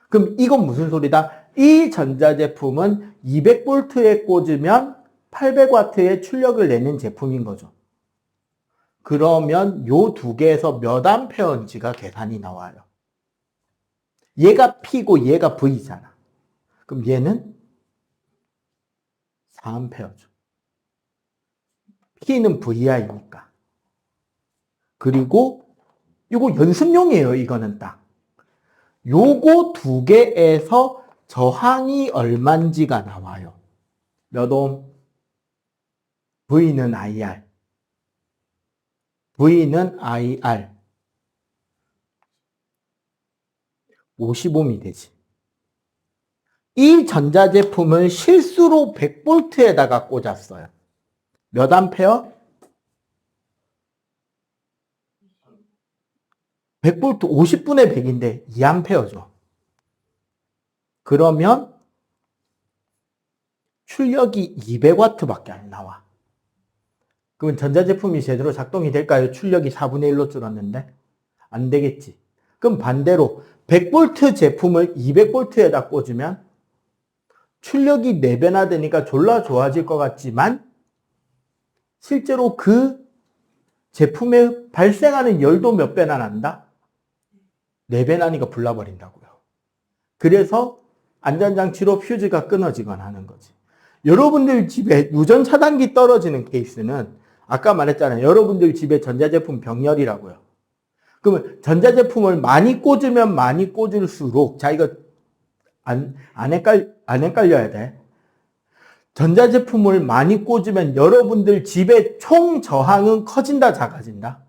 그럼 이건 무슨 소리다? 이 전자제품은 200볼트에 꽂으면 800W의 출력을 내는 제품인 거죠. 그러면 요 두 개에서 몇 암페어인지가 계산이 나와요. 얘가 P고 얘가 V잖아. 그럼 얘는 4암페어죠. P는 VI니까. 그리고 이거 연습용이에요. 이거는 딱. 요거 두 개에서 저항이 얼만지가 나와요. 몇 옴? V는 IR. V는 IR. 50옴이 되지. 이 전자제품을 실수로 100볼트에다가 꽂았어요. 몇 암페어? 100볼트 50분의 100인데 2암페어죠. 그러면 출력이 200W밖에 안 나와. 그러면 전자제품이 제대로 작동이 될까요? 출력이 4분의 1로 줄었는데? 안 되겠지. 그럼 반대로 100V 제품을 200V에다 꽂으면 출력이 4배나 되니까 졸라 좋아질 것 같지만 실제로 그 제품에 발생하는 열도 몇 배나 난다? 4배 나니까 불나버린다고요. 그래서 안전장치로 퓨즈가 끊어지거나 하는 거지. 여러분들 집에 유전 차단기 떨어지는 케이스는 아까 말했잖아요. 여러분들 집에 전자제품 병렬이라고요. 그러면 전자제품을 많이 꽂으면 많이 꽂을수록, 자, 이거 안 헷갈려야 돼. 전자제품을 많이 꽂으면 여러분들 집의 총 저항은 커진다, 작아진다?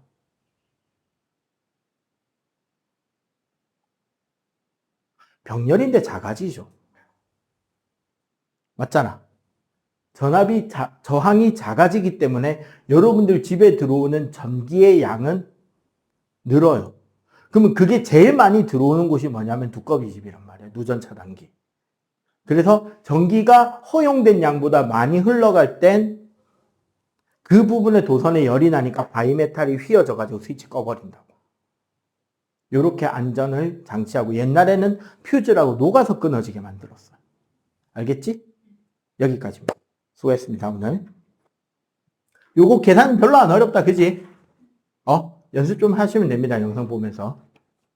병렬인데 작아지죠. 맞잖아. 저항이 작아지기 때문에 여러분들 집에 들어오는 전기의 양은 늘어요. 그러면 그게 제일 많이 들어오는 곳이 뭐냐면 두꺼비 집이란 말이에요. 누전 차단기. 그래서 전기가 허용된 양보다 많이 흘러갈 땐 그 부분에 도선에 열이 나니까 바이메탈이 휘어져가지고 스위치 꺼버린다고. 이렇게 안전을 장치하고, 옛날에는 퓨즈라고 녹아서 끊어지게 만들었어요. 알겠지? 여기까지입니다. 수고했습니다, 오늘. 요거 계산 별로 안 어렵다, 그지? 연습 좀 하시면 됩니다, 영상 보면서.